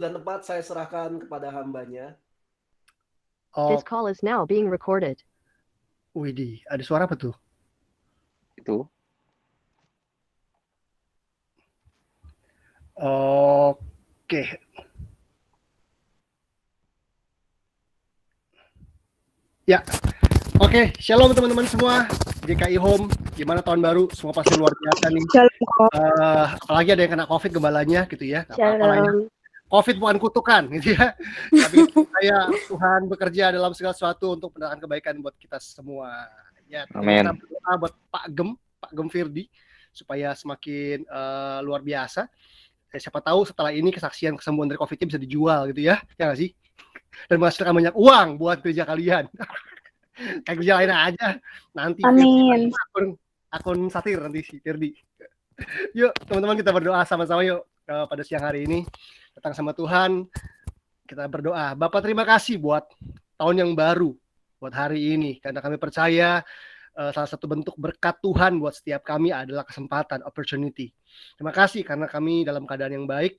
dan tempat saya serahkan kepada hambanya. This call is now being recorded. Widih, ada suara apa tuh? Itu. Oke. Ya. Oke, shalom teman-teman semua. JKI Home, gimana tahun baru? Semua pasti luar biasa nih. Apalagi ada yang kena COVID gembalanya gitu ya. Shalom. COVID bukan kutukan gitu ya. Tapi saya Tuhan bekerja dalam segala sesuatu untuk mendatangkan kebaikan buat kita semua. Ya, kita berdoa buat Pak Gem Firdi supaya semakin luar biasa. Siapa tahu setelah ini kesaksian kesembuhan dari COVID-nya bisa dijual gitu ya. Ya nggak sih? Dan menghasilkan banyak uang buat gereja kalian. Kayak kerja lain aja nanti. Amin. Akun satir nanti si Firdi. Yuk teman-teman kita berdoa sama-sama yuk pada siang hari ini. Datang sama Tuhan, kita berdoa. Bapak terima kasih buat tahun yang baru, buat hari ini. Karena kami percaya salah satu bentuk berkat Tuhan buat setiap kami adalah kesempatan, opportunity. Terima kasih karena kami dalam keadaan yang baik.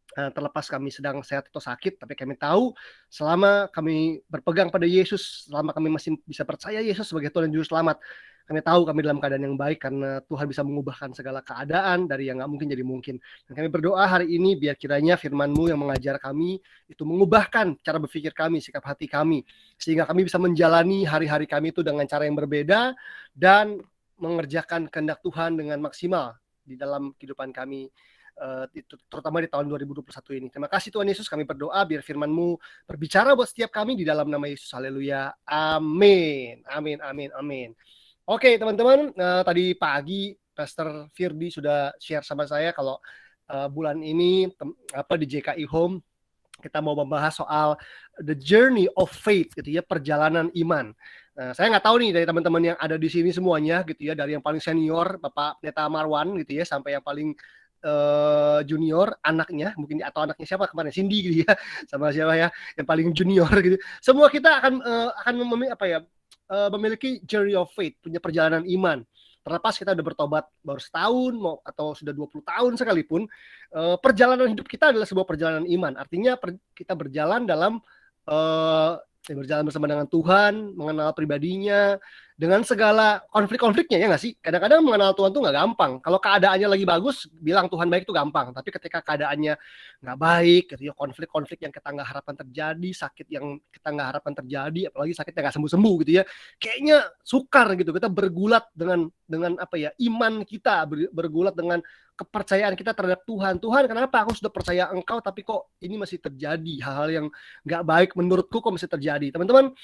Terlepas kami sedang sehat atau sakit, tapi kami tahu selama kami berpegang pada Yesus, selama kami masih bisa percaya Yesus sebagai Tuhan dan Juru Selamat, kami tahu kami dalam keadaan yang baik karena Tuhan bisa mengubahkan segala keadaan dari yang nggak mungkin jadi mungkin. Dan kami berdoa hari ini biar kiranya firman-Mu yang mengajar kami itu mengubahkan cara berpikir kami, sikap hati kami, sehingga kami bisa menjalani hari-hari kami itu dengan cara yang berbeda dan mengerjakan kehendak Tuhan dengan maksimal di dalam kehidupan kami. Terutama di tahun 2021 ini. Terima kasih Tuhan Yesus, kami berdoa biar firman-Mu berbicara buat setiap kami di dalam nama Yesus. Haleluya. Amin. Amin, amin, amin. Oke teman-teman, tadi pagi Pastor Firdi sudah share sama saya kalau bulan ini di JKI Home kita mau membahas soal the journey of faith gitu ya, perjalanan iman. Saya nggak tahu nih dari teman-teman yang ada di sini semuanya gitu ya, dari yang paling senior Bapak Pendeta Marwan gitu ya sampai yang paling junior anaknya mungkin, atau anaknya siapa kemarin Cindy gitu ya, sama siapa ya yang paling junior gitu. Semua kita akan memiliki journey of faith, punya perjalanan iman. Terlepas kita udah bertobat baru setahun atau sudah 20 tahun sekalipun, perjalanan hidup kita adalah sebuah perjalanan iman. Artinya kita berjalan dalam berjalan bersama dengan Tuhan, mengenal pribadinya, dengan segala konflik-konfliknya, ya nggak sih? Kadang-kadang mengenal Tuhan tuh nggak gampang. Kalau keadaannya lagi bagus, bilang Tuhan baik itu gampang. Tapi ketika keadaannya nggak baik, ketika konflik-konflik yang kita nggak harapkan terjadi, sakit yang kita nggak harapkan terjadi, apalagi sakit yang nggak sembuh-sembuh gitu ya, kayaknya sukar gitu. Kita bergulat dengan iman kita, bergulat dengan kepercayaan kita terhadap Tuhan. Tuhan, kenapa aku sudah percaya Engkau, tapi kok ini masih terjadi hal-hal yang nggak baik menurutku kok masih terjadi. Teman-teman,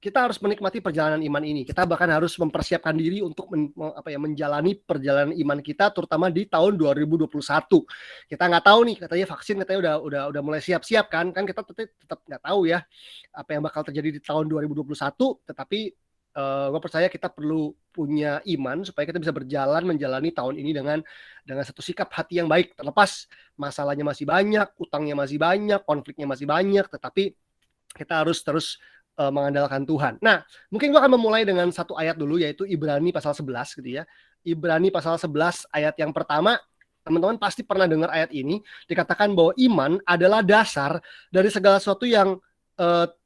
kita harus menikmati perjalanan iman ini. Kita bahkan harus mempersiapkan diri untuk menjalani perjalanan iman kita, terutama di tahun 2021. Kita nggak tahu nih, katanya vaksin katanya udah mulai siap-siap kan kita tetap nggak tahu ya apa yang bakal terjadi di tahun 2021. Tetapi gue percaya kita perlu punya iman supaya kita bisa berjalan menjalani tahun ini dengan satu sikap hati yang baik. Terlepas masalahnya masih banyak, utangnya masih banyak, konfliknya masih banyak, tetapi kita harus terus mengandalkan Tuhan. Nah, mungkin gue akan memulai dengan satu ayat dulu, yaitu Ibrani pasal 11 gitu ya. Ibrani pasal 11 ayat yang pertama. Teman-teman pasti pernah dengar ayat ini, dikatakan bahwa iman adalah dasar dari segala sesuatu yang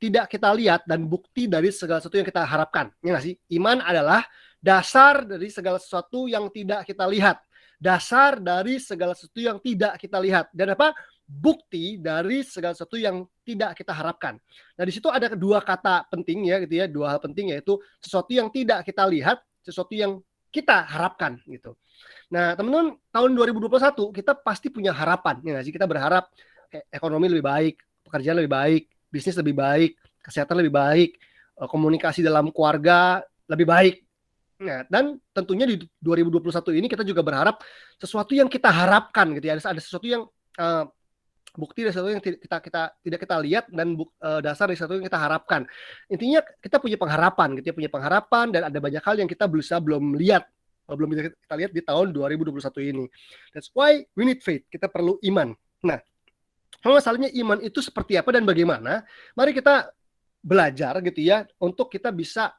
tidak kita lihat dan bukti dari segala sesuatu yang kita harapkan. Ya nggak sih? Iman adalah dasar dari segala sesuatu yang tidak kita lihat. Dasar dari segala sesuatu yang tidak kita lihat. Dan apa? Bukti dari segala sesuatu yang tidak kita harapkan. Nah, di situ ada dua kata penting ya gitu ya, dua hal penting, yaitu sesuatu yang tidak kita lihat, sesuatu yang kita harapkan gitu. Nah, teman-teman, tahun 2021 kita pasti punya harapan, ya nggak sih? Kita berharap ekonomi lebih baik, pekerjaan lebih baik, bisnis lebih baik, kesehatan lebih baik, komunikasi dalam keluarga lebih baik. Nah, dan tentunya di 2021 ini kita juga berharap sesuatu yang kita harapkan gitu ya. Ada sesuatu yang bukti dari sesuatu yang tidak kita lihat dan dasar dari sesuatu yang kita harapkan. Intinya kita punya pengharapan gitu ya, punya pengharapan, dan ada banyak hal yang kita belum lihat, belum bisa kita lihat di tahun 2021 ini. That's why we need faith. Kita perlu iman. Nah, kalau masalahnya iman itu seperti apa dan bagaimana, mari kita belajar gitu ya untuk kita bisa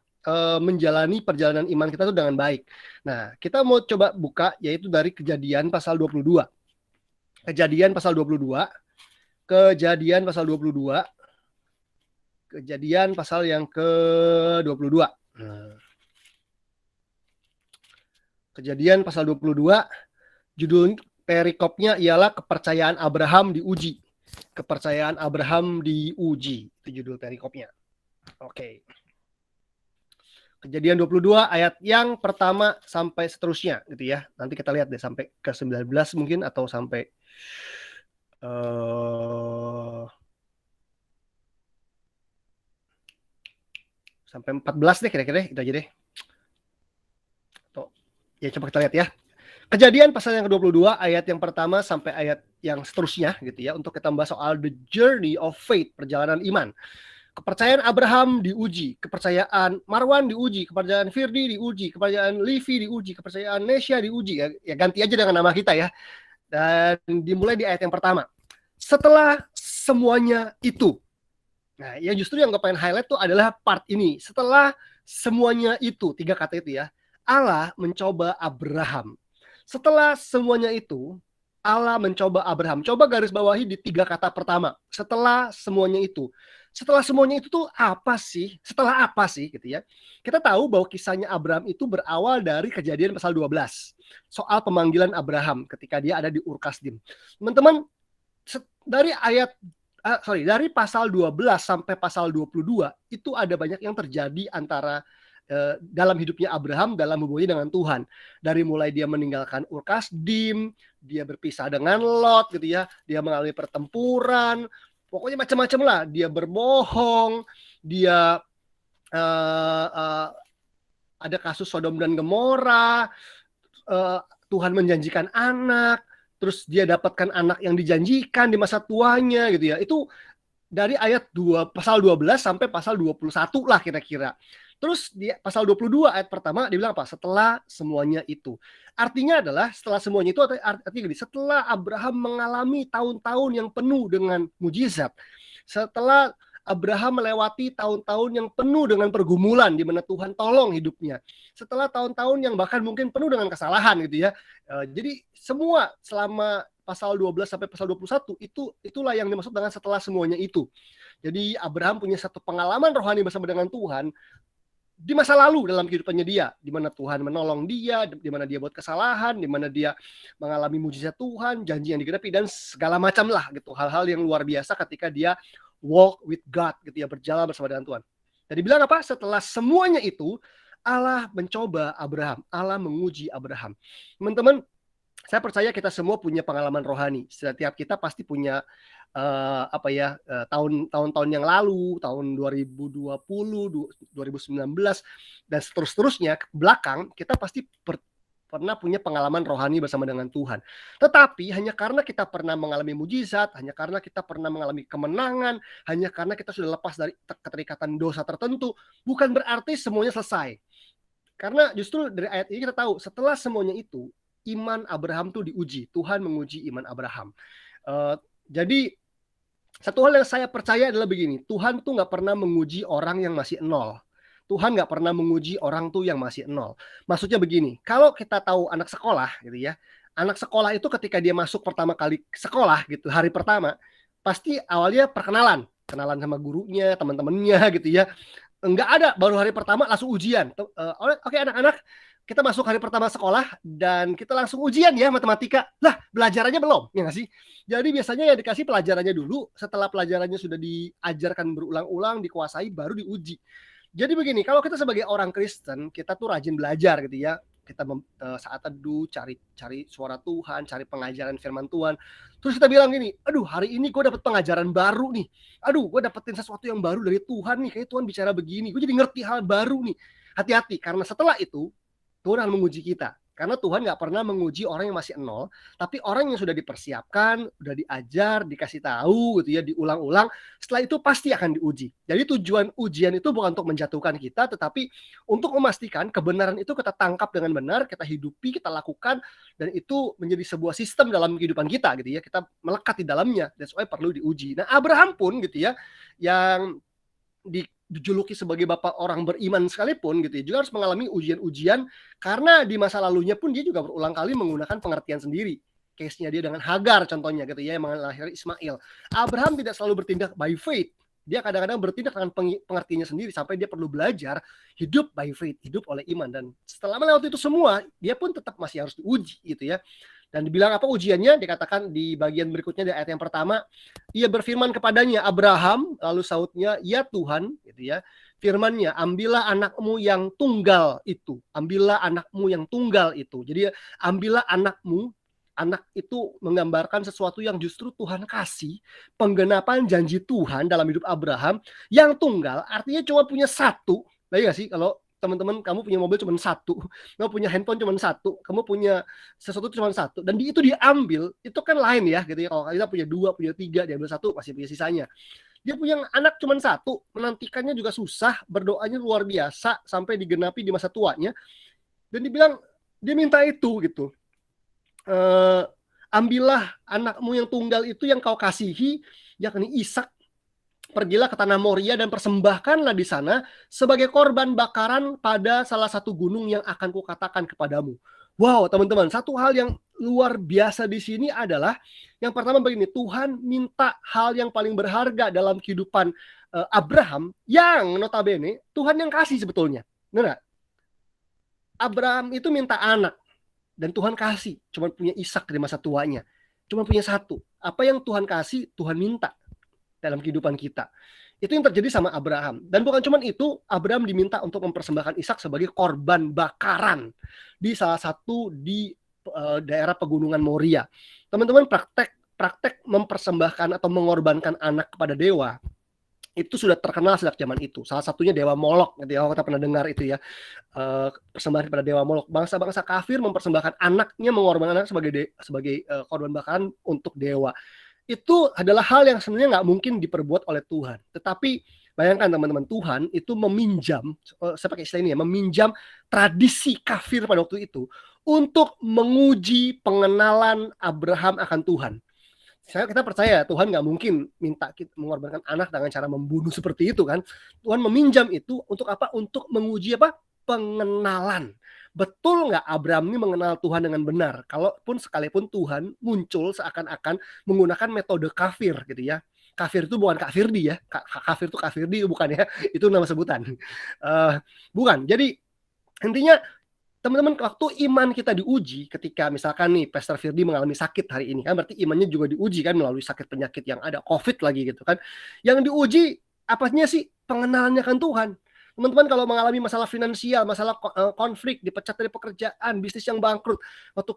menjalani perjalanan iman kita itu dengan baik. Nah, kita mau coba buka yaitu dari Kejadian pasal 22. Kejadian pasal 22. Kejadian pasal 22. Kejadian pasal yang ke-22. Kejadian pasal 22, judul perikopnya ialah kepercayaan Abraham diuji. Kepercayaan Abraham diuji. Itu judul perikopnya. Oke. Kejadian 22 ayat yang pertama sampai seterusnya gitu ya. Nanti kita lihat deh sampai ke 19 mungkin atau sampai sampai 14 deh kira-kira, itu aja deh. Tuh. Ya coba kita lihat ya. Kejadian pasal yang ke-22 ayat yang pertama sampai ayat yang seterusnya gitu ya, untuk kita membahas soal the journey of faith, perjalanan iman. Kepercayaan Abraham diuji, kepercayaan Marwan diuji, kepercayaan Firdi diuji, kepercayaan Livi diuji, kepercayaan Nesya diuji. Ya ganti aja dengan nama kita ya. Dan dimulai di ayat yang pertama. Setelah semuanya itu. Nah, ya justru yang gue pengen highlight tuh adalah part ini. Setelah semuanya itu, 3 kata itu ya. Allah mencoba Abraham. Setelah semuanya itu, Allah mencoba Abraham. Coba garis bawahi di 3 kata pertama. Setelah semuanya itu. Setelah semuanya itu tuh apa sih? Setelah apa sih gitu ya? Kita tahu bahwa kisahnya Abraham itu berawal dari Kejadian pasal 12. Soal pemanggilan Abraham ketika dia ada di Ur Kasdim. Teman-teman, dari pasal 12 sampai pasal 22 itu ada banyak yang terjadi antara dalam hidupnya Abraham dalam hubungannya dengan Tuhan. Dari mulai dia meninggalkan Ur Kasdim, dia berpisah dengan Lot gitu ya, dia mengalami pertempuran, pokoknya macam-macam lah. Dia berbohong, dia ada kasus Sodom dan Gomora, Tuhan menjanjikan anak, terus dia dapatkan anak yang dijanjikan di masa tuanya gitu ya. Itu dari ayat 2 pasal 12 sampai pasal 21 lah kira-kira. Terus di pasal 22 ayat pertama dia bilang apa? Setelah semuanya itu. Artinya adalah setelah semuanya itu artinya gini, setelah Abraham mengalami tahun-tahun yang penuh dengan mujizat. Setelah Abraham melewati tahun-tahun yang penuh dengan pergumulan di mana Tuhan tolong hidupnya. Setelah tahun-tahun yang bahkan mungkin penuh dengan kesalahan gitu ya. Jadi semua selama pasal 12 sampai pasal 21 itulah yang dimaksud dengan setelah semuanya itu. Jadi Abraham punya satu pengalaman rohani bersama dengan Tuhan di masa lalu dalam kehidupannya dia, di mana Tuhan menolong dia, di mana dia buat kesalahan, di mana dia mengalami mujizat Tuhan, janji yang digenapi dan segala macam lah gitu, hal-hal yang luar biasa ketika dia walk with God gitu ya, berjalan bersama dengan Tuhan. Jadi bilang apa? Setelah semuanya itu Allah mencoba Abraham, Allah menguji Abraham. Teman-teman, saya percaya kita semua punya pengalaman rohani. Setiap kita pasti punya tahun-tahun yang lalu, tahun 2020, 2019 dan seterusnya ke belakang, kita pasti pernah punya pengalaman rohani bersama dengan Tuhan. Tetapi hanya karena kita pernah mengalami mujizat, hanya karena kita pernah mengalami kemenangan, hanya karena kita sudah lepas dari keterikatan dosa tertentu, bukan berarti semuanya selesai. Karena justru dari ayat ini kita tahu setelah semuanya itu, iman Abraham tuh diuji. Tuhan menguji iman Abraham. Jadi satu hal yang saya percaya adalah begini, Tuhan tuh nggak pernah menguji orang yang masih nol. Tuhan nggak pernah menguji orang tuh yang masih nol. Maksudnya begini, kalau kita tahu anak sekolah gitu ya, anak sekolah itu ketika dia masuk pertama kali sekolah gitu, hari pertama, pasti awalnya kenalan sama gurunya, teman-temannya gitu ya. Enggak ada, baru hari pertama langsung ujian. Oke anak-anak, kita masuk hari pertama sekolah dan kita langsung ujian ya matematika. Lah, belajarannya belum, ya nggak sih? Jadi biasanya ya dikasih pelajarannya dulu, setelah pelajarannya sudah diajarkan berulang-ulang, dikuasai, baru diuji. Jadi begini, kalau kita sebagai orang Kristen, kita tuh rajin belajar gitu ya. Kita saat teduh, cari suara Tuhan, cari pengajaran firman Tuhan. Terus kita bilang gini, aduh hari ini gue dapet pengajaran baru nih. Aduh gue dapetin sesuatu yang baru dari Tuhan nih, kayak Tuhan bicara begini. Gue jadi ngerti hal baru nih. Hati-hati, karena setelah itu, Tuhan akan menguji kita. Karena Tuhan nggak pernah menguji orang yang masih nol, tapi orang yang sudah dipersiapkan, sudah diajar, dikasih tahu gitu ya, diulang-ulang, setelah itu pasti akan diuji. Jadi tujuan ujian itu bukan untuk menjatuhkan kita, tetapi untuk memastikan kebenaran itu kita tangkap dengan benar, kita hidupi, kita lakukan, dan itu menjadi sebuah sistem dalam kehidupan kita gitu ya, kita melekat di dalamnya, that's why perlu diuji. Nah Abraham pun gitu ya, yang dijuluki sebagai bapak orang beriman sekalipun gitu ya, juga harus mengalami ujian-ujian karena di masa lalunya pun dia juga berulang kali menggunakan pengertian sendiri. case-nya dia dengan Hagar contohnya gitu ya, yang melahirkan Ismail. Abraham tidak selalu bertindak by faith. Dia kadang-kadang bertindak dengan pengertiannya sendiri sampai dia perlu belajar hidup by faith, hidup oleh iman. Dan setelah melewati itu semua, dia pun tetap masih harus diuji gitu ya. Dan dibilang apa ujiannya? Dikatakan di bagian berikutnya di ayat yang pertama, ia berfirman kepadanya, Abraham, lalu sautnya, ya Tuhan, gitu ya. Firman-Nya, ambillah anakmu yang tunggal itu. Ambillah anakmu yang tunggal itu. Jadi ambillah anakmu. Anak itu menggambarkan sesuatu yang justru Tuhan kasih. Penggenapan janji Tuhan dalam hidup Abraham. Yang tunggal artinya cuma punya satu. Baik gak sih kalau teman-teman kamu punya mobil cuma satu, kamu punya handphone cuma satu, kamu punya sesuatu cuma satu, dan itu diambil, itu kan lain ya gitu ya. Kalau kita punya dua, punya tiga, diambil satu masih punya sisanya. Dia punya anak cuma satu, menantikannya juga susah, berdoanya luar biasa sampai digenapi di masa tuanya. Dan dibilang dia minta itu gitu. Ambillah anakmu yang tunggal itu yang kau kasihi, yakni Ishak. Pergilah ke tanah Moria dan persembahkanlah di sana sebagai korban bakaran pada salah satu gunung yang akan kukatakan kepadamu. Wow, teman-teman, satu hal yang luar biasa di sini adalah yang pertama begini, Tuhan minta hal yang paling berharga dalam kehidupan Abraham yang notabene Tuhan yang kasih sebetulnya. Benar? Abraham itu minta anak dan Tuhan kasih, cuma punya Ishak di masa tuanya. Cuma punya satu. Apa yang Tuhan kasih, Tuhan minta dalam kehidupan kita. Itu yang terjadi sama Abraham. Dan bukan cuma itu, Abraham diminta untuk mempersembahkan Ishak sebagai korban bakaran di salah satu di daerah pegunungan Moria. Teman-teman, praktek mempersembahkan atau mengorbankan anak kepada dewa itu sudah terkenal sejak zaman itu. Salah satunya Dewa Molok, gitu ya, kita pernah dengar itu ya, persembahan kepada Dewa Molok. Bangsa-bangsa kafir mempersembahkan anaknya, mengorbankan anak sebagai korban bakaran untuk dewa. Itu adalah hal yang sebenarnya nggak mungkin diperbuat oleh Tuhan. Tetapi bayangkan teman-teman, Tuhan itu meminjam, saya pakai istilah ini ya, meminjam tradisi kafir pada waktu itu untuk menguji pengenalan Abraham akan Tuhan. Kita percaya Tuhan nggak mungkin minta kita mengorbankan anak dengan cara membunuh seperti itu kan. Tuhan meminjam itu untuk apa? Untuk menguji apa? Pengenalan. Betul nggak Abraham ini mengenal Tuhan dengan benar? Kalaupun sekalipun Tuhan muncul seakan-akan menggunakan metode kafir gitu ya. Kafir itu bukan Kak Firdi ya. Kafir itu Kak Firdi bukan ya. Itu nama sebutan. Bukan. Jadi intinya teman-teman, waktu iman kita diuji, ketika misalkan nih Pastor Firdi mengalami sakit hari ini kan, berarti imannya juga diuji kan melalui sakit penyakit yang ada, COVID lagi gitu kan. Yang diuji apanya sih? Pengenalannya kan Tuhan. Teman-teman kalau mengalami masalah finansial, masalah konflik, dipecat dari pekerjaan, bisnis yang bangkrut, waktu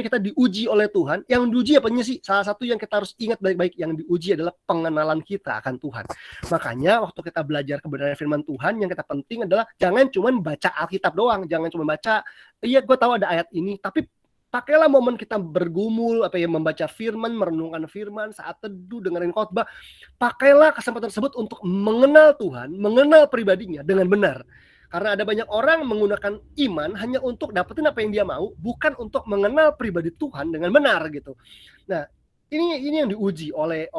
kita diuji oleh Tuhan, yang diuji apanya sih? Salah satu yang kita harus ingat baik-baik, yang diuji adalah pengenalan kita akan Tuhan. Makanya waktu kita belajar kebenaran firman Tuhan, yang kita penting adalah jangan cuma baca Alkitab doang, jangan cuma baca, iya gue tahu ada ayat ini, tapi pakailah momen kita bergumul, membaca firman, merenungkan firman, saat teduh, dengerin khotbah. Pakailah kesempatan tersebut untuk mengenal Tuhan, mengenal pribadinya dengan benar. Karena ada banyak orang menggunakan iman hanya untuk dapetin apa yang dia mau, bukan untuk mengenal pribadi Tuhan dengan benar gitu. Nah, ini yang diuji oleh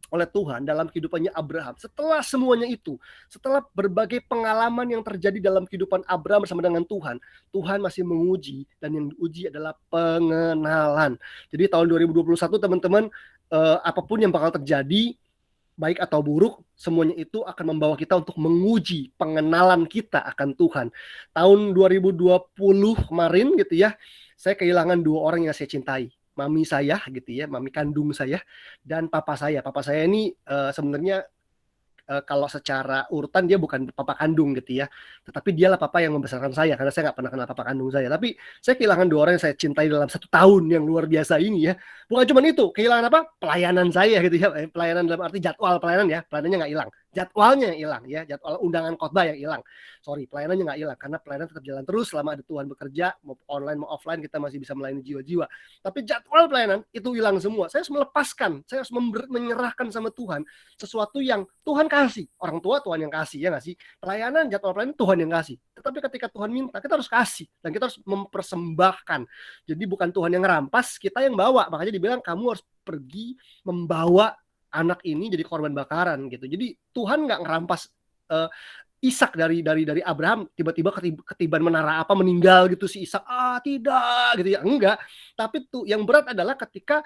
Tuhan dalam kehidupannya Abraham. Setelah semuanya itu, setelah berbagai pengalaman yang terjadi dalam kehidupan Abraham bersama dengan Tuhan, Tuhan masih menguji, dan yang diuji adalah pengenalan. Jadi tahun 2021 teman-teman, apapun yang bakal terjadi, baik atau buruk, semuanya itu akan membawa kita untuk menguji pengenalan kita akan Tuhan. Tahun 2020 kemarin gitu ya, saya kehilangan dua orang yang saya cintai. Mami saya gitu ya, mami kandung saya, dan papa saya. Papa saya ini sebenarnya kalau secara urutan dia bukan papa kandung gitu ya, tetapi dialah papa yang membesarkan saya, karena saya nggak pernah kenal papa kandung saya. Tapi saya kehilangan dua orang yang saya cintai dalam 1 tahun yang luar biasa ini ya. Bukan cuma itu, kehilangan apa? Pelayanan saya gitu ya. Pelayanan dalam arti jadwal pelayanan ya, pelayanannya nggak hilang, jadwalnya yang hilang ya, jadwal undangan khotbah yang hilang. Sorry, pelayanannya nggak hilang, karena pelayanan tetap jalan terus selama ada Tuhan bekerja, mau online mau offline kita masih bisa melayani jiwa-jiwa. Tapi jadwal pelayanan itu hilang semua. Saya harus melepaskan, saya harus menyerahkan sama Tuhan sesuatu yang Tuhan kasih. Orang tua Tuhan yang kasih, ya nggak sih? Pelayanan, jadwal pelayanan Tuhan yang kasih. Tetapi ketika Tuhan minta, kita harus kasih, dan kita harus mempersembahkan. Jadi bukan Tuhan yang rampas, kita yang bawa. Makanya dibilang kamu harus pergi membawa anak ini jadi korban bakaran gitu. Jadi Tuhan nggak ngerampas Ishak dari Abraham tiba-tiba ketiban menara apa meninggal gitu si Ishak, tidak gitu ya, enggak. Tapi tuh yang berat adalah ketika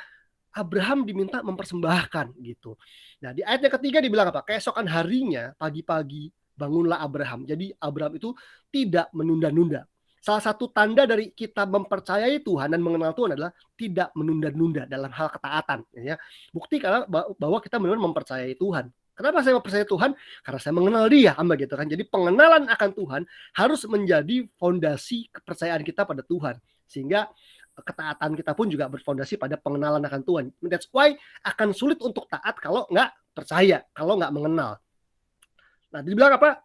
Abraham diminta mempersembahkan gitu. Nah di ayat yang ketiga dibilang apa? Keesokan harinya pagi-pagi bangunlah Abraham. Jadi Abraham itu tidak menunda-nunda. Salah satu tanda dari kita mempercayai Tuhan dan mengenal Tuhan adalah tidak menunda-nunda dalam hal ketaatan. Ya. Bukti karena bahwa kita benar-benar mempercayai Tuhan. Kenapa saya mempercayai Tuhan? Karena saya mengenal Dia, gitu kan. Jadi pengenalan akan Tuhan harus menjadi fondasi kepercayaan kita pada Tuhan, sehingga ketaatan kita pun juga berfondasi pada pengenalan akan Tuhan. That's why akan sulit untuk taat kalau nggak percaya, kalau nggak mengenal. Nah, dibilang apa?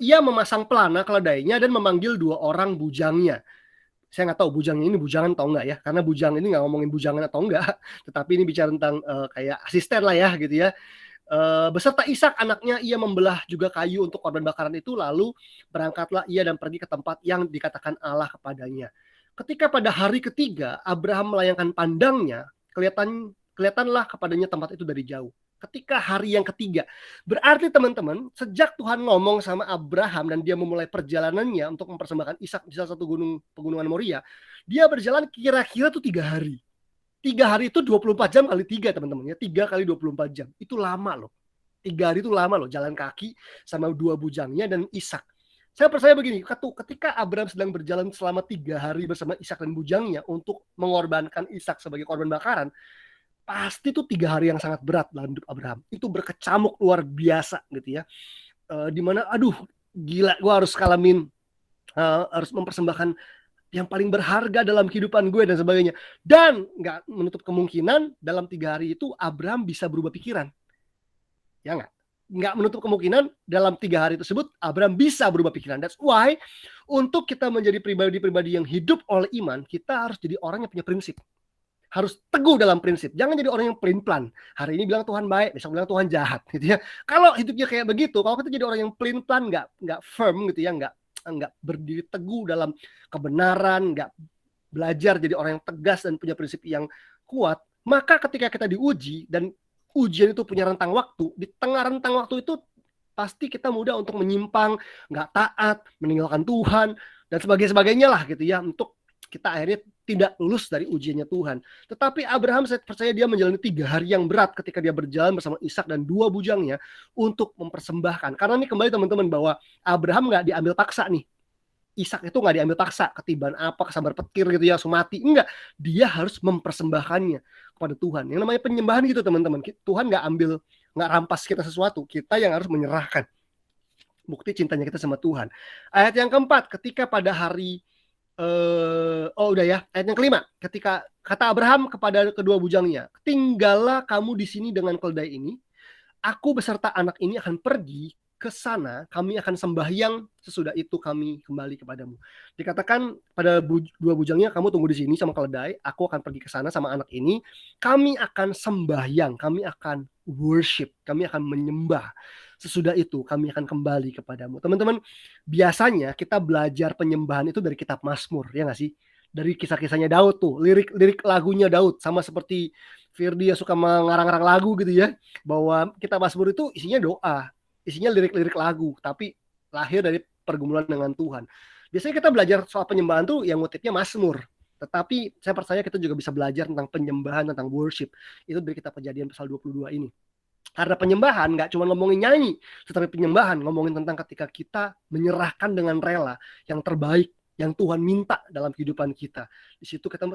Ia memasang pelana keledainya dan memanggil 2 orang bujangnya. Saya nggak tahu bujangnya ini bujangan atau enggak ya, karena bujang ini nggak ngomongin bujangan atau enggak, tetapi ini bicara tentang kayak asisten lah ya gitu ya. Beserta Ishak anaknya ia membelah juga kayu untuk korban bakaran itu, lalu berangkatlah ia dan pergi ke tempat yang dikatakan Allah kepadanya. Ketika pada hari ketiga Abraham melayangkan pandangnya, kelihatanlah kepadanya tempat itu dari jauh. Ketika hari yang ketiga, berarti teman-teman, sejak Tuhan ngomong sama Abraham dan dia memulai perjalanannya untuk mempersembahkan Ishak di salah satu pegunungan Moria, dia berjalan kira-kira tuh 3 hari. 3 hari itu 24 jam kali 3 teman-teman ya. 3 kali 24 jam. Itu lama loh. 3 hari itu lama loh. Jalan kaki sama 2 bujangnya dan Ishak. Saya percaya begini, ketika Abraham sedang berjalan selama 3 hari bersama Ishak dan bujangnya untuk mengorbankan Ishak sebagai korban bakaran, pasti itu 3 hari yang sangat berat dalam hidup Abraham. Itu berkecamuk luar biasa gitu ya. Dimana aduh gila, gue harus kalamin, harus mempersembahkan yang paling berharga dalam kehidupan gue dan sebagainya. Dan nggak menutup kemungkinan dalam 3 hari itu Abraham bisa berubah pikiran. Ya nggak? Nggak menutup kemungkinan dalam 3 hari tersebut Abraham bisa berubah pikiran. That's why untuk kita menjadi pribadi-pribadi yang hidup oleh iman, kita harus jadi orang yang punya prinsip. Harus teguh dalam prinsip. Jangan jadi orang yang pelin-pelan. Hari ini bilang Tuhan baik, besok bilang Tuhan jahat gitu ya. Kalau hidupnya kayak begitu, kalau kita jadi orang yang pelin-pelan, nggak firm gitu ya, nggak berdiri teguh dalam kebenaran, nggak belajar jadi orang yang tegas dan punya prinsip yang kuat, maka ketika kita diuji dan ujian itu punya rentang waktu, di tengah rentang waktu itu pasti kita mudah untuk menyimpang, nggak taat, meninggalkan Tuhan dan sebagainya lah gitu ya, untuk kita akhirnya tidak lulus dari ujiannya Tuhan. Tetapi Abraham, saya percaya dia menjalani 3 hari yang berat ketika dia berjalan bersama Ishak dan 2 bujangnya untuk mempersembahkan. Karena ini kembali teman-teman bahwa Abraham nggak diambil paksa nih. Ishak itu nggak diambil paksa, ketiban apa, kesabar petir gitu ya, langsung mati. Enggak, dia harus mempersembahkannya kepada Tuhan. Yang namanya penyembahan gitu teman-teman. Tuhan nggak rampas kita sesuatu, kita yang harus menyerahkan. Bukti cintanya kita sama Tuhan. Ayat yang keempat, ketika pada hari udah ya, ayat yang kelima, ketika kata Abraham kepada kedua bujangnya, tinggallah kamu di sini dengan keledai ini, aku beserta anak ini akan pergi ke sana, kami akan sembahyang, sesudah itu kami kembali kepadamu. Dikatakan pada dua bujangnya, kamu tunggu di sini sama keledai, aku akan pergi ke sana sama anak ini, kami akan sembahyang, kami akan worship, kami akan menyembah. Sesudah itu kami akan kembali kepadamu. Teman-teman, biasanya kita belajar penyembahan itu dari kitab Mazmur, ya nggak sih? Dari kisah-kisahnya Daud tuh, lirik lagunya Daud, sama seperti Firdi yang suka mengarang-arang lagu gitu ya, bahwa kitab Mazmur itu isinya doa, isinya lirik-lirik lagu, tapi lahir dari pergumulan dengan Tuhan. Biasanya kita belajar soal penyembahan tuh yang motifnya Mazmur, tetapi saya percaya kita juga bisa belajar tentang penyembahan, tentang worship, itu dari kitab Kejadian pasal 22 ini. Karena penyembahan nggak cuma ngomongin nyanyi, tetapi penyembahan ngomongin tentang ketika kita menyerahkan dengan rela yang terbaik yang Tuhan minta dalam kehidupan kita. Di situ kita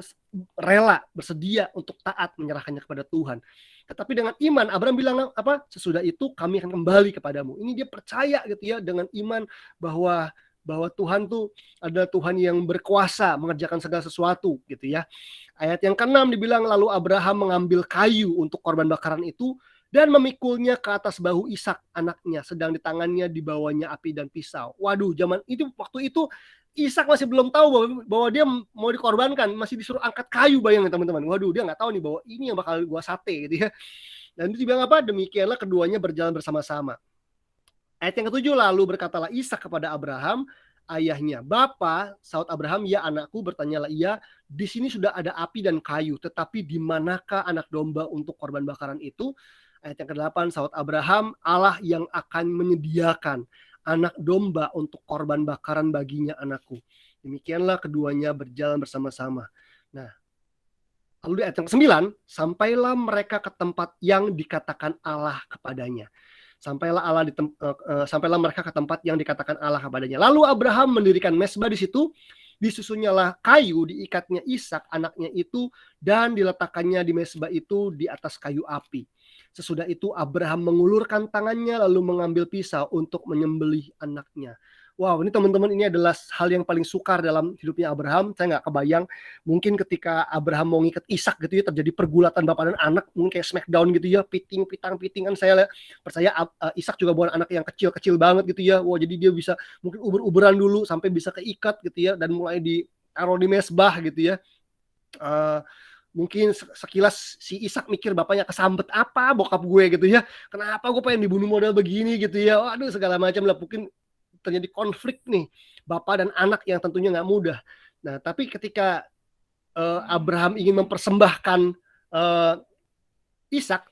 rela, bersedia untuk taat menyerahkannya kepada Tuhan. Tetapi dengan iman, Abraham bilang apa? Sesudah itu kami akan kembali kepadamu. Ini dia percaya gitu ya, dengan iman bahwa Tuhan tuh adalah Tuhan yang berkuasa mengerjakan segala sesuatu gitu ya. Ayat yang ke-6 dibilang, lalu Abraham mengambil kayu untuk korban bakaran itu dan memikulnya ke atas bahu Ishak anaknya, sedang di tangannya dibawanya api dan pisau. Waduh, zaman itu, waktu itu Ishak masih belum tahu bahwa dia mau dikorbankan, masih disuruh angkat kayu, bayangin teman-teman. Waduh, dia nggak tahu nih bahwa ini yang bakal gua sate gitu ya. Dan itu dibilang apa? Demikianlah keduanya berjalan bersama-sama. Ayat yang ke-7, lalu berkatalah Ishak kepada Abraham, ayahnya, Bapa, saud Abraham, ya anakku, bertanyalah ia, di sini sudah ada api dan kayu, tetapi di manakah anak domba untuk korban bakaran itu? Ayat yang ke-8, saud Abraham, Allah yang akan menyediakan anak domba untuk korban bakaran baginya anakku. Demikianlah keduanya berjalan bersama-sama. Nah, lalu di ayat yang ke-9, sampailah mereka ke tempat yang dikatakan Allah kepadanya. Sampailah mereka ke tempat yang dikatakan Allah kepadanya. Lalu Abraham mendirikan mezbah di situ, disusunyalah kayu, diikatnya Ishak anaknya itu, dan diletakkannya di mezbah itu di atas kayu api. Sesudah itu Abraham mengulurkan tangannya lalu mengambil pisau untuk menyembelih anaknya. Wow, ini teman-teman, ini adalah hal yang paling sukar dalam hidupnya Abraham. Saya nggak kebayang, mungkin ketika Abraham mau ngikat Ishak gitu ya, terjadi pergulatan bapak dan anak, mungkin kayak smackdown gitu ya, piting-pitingan. Saya percaya Ishak juga bukan anak yang kecil-kecil banget gitu ya. Wow, jadi dia bisa mungkin uber-uberan dulu sampai bisa keikat gitu ya, dan mulai ditaruh di mesbah gitu ya. Mungkin sekilas si Ishak mikir bapaknya, kesambet apa bokap gue gitu ya, kenapa gue pengen dibunuh model begini gitu ya, waduh segala macam lah, mungkin terjadi konflik nih bapak dan anak yang tentunya nggak mudah. Nah, tapi ketika Abraham ingin mempersembahkan Ishak,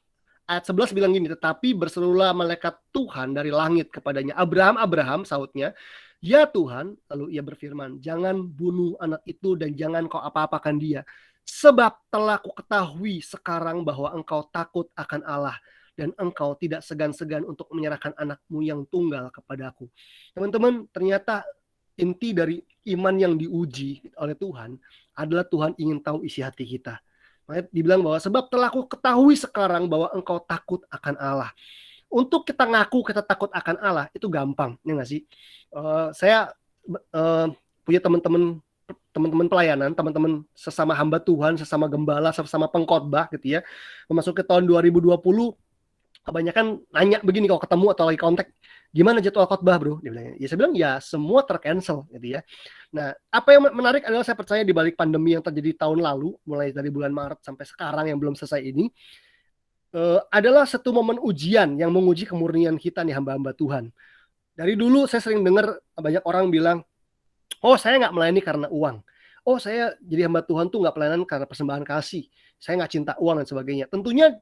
ayat 11 bilang gini, tetapi berserulah malaikat Tuhan dari langit kepadanya, Abraham, Abraham, sautnya, ya Tuhan. Lalu ia berfirman, jangan bunuh anak itu dan jangan kau apa-apakan dia, sebab telah kuketahui sekarang bahwa engkau takut akan Allah dan engkau tidak segan-segan untuk menyerahkan anakmu yang tunggal kepadaku. Teman-teman, ternyata inti dari iman yang diuji oleh Tuhan adalah Tuhan ingin tahu isi hati kita. Makanya dibilang bahwa sebab telah aku ketahui sekarang bahwa engkau takut akan Allah. Untuk kita ngaku kita takut akan Allah itu gampang, ya nggak sih? Saya punya teman-teman pelayanan, teman-teman sesama hamba Tuhan, sesama gembala, sesama pengkhotbah gitu ya. Memasuki tahun 2020, kebanyakan nanya begini kalau ketemu atau lagi kontak, gimana jadwal khotbah bro? Dia bilang, ya saya bilang ya semua tercancel gitu ya. Nah, apa yang menarik adalah saya percaya di balik pandemi yang terjadi tahun lalu, mulai dari bulan Maret sampai sekarang yang belum selesai ini, adalah satu momen ujian yang menguji kemurnian kita nih hamba-hamba Tuhan. Dari dulu saya sering dengar banyak orang bilang, oh saya nggak melayani karena uang. Oh saya jadi hamba Tuhan tuh nggak pelayanan karena persembahan kasih. Saya nggak cinta uang dan sebagainya. Tentunya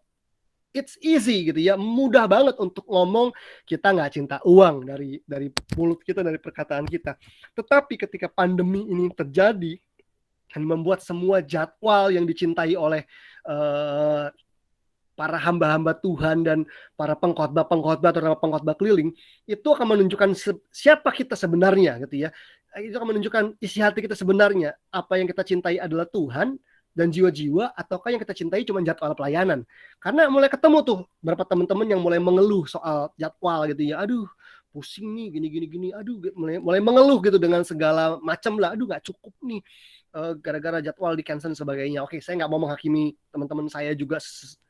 it's easy gitu ya, mudah banget untuk ngomong kita nggak cinta uang dari mulut kita, dari perkataan kita. Tetapi ketika pandemi ini terjadi dan membuat semua jadwal yang dicintai oleh para hamba-hamba Tuhan dan para pengkhotbah atau pengkhotbah keliling, itu akan menunjukkan siapa kita sebenarnya gitu ya. Itu akan menunjukkan isi hati kita sebenarnya. Apa yang kita cintai adalah Tuhan dan jiwa-jiwa, ataukah yang kita cintai cuma jadwal pelayanan. Karena mulai ketemu tuh beberapa teman-teman yang mulai mengeluh soal jadwal gitu ya, aduh pusing nih gini, aduh mulai mengeluh gitu dengan segala macam lah, aduh nggak cukup nih gara-gara jadwal di cancel dan sebagainya. Oke, saya nggak mau menghakimi teman-teman saya juga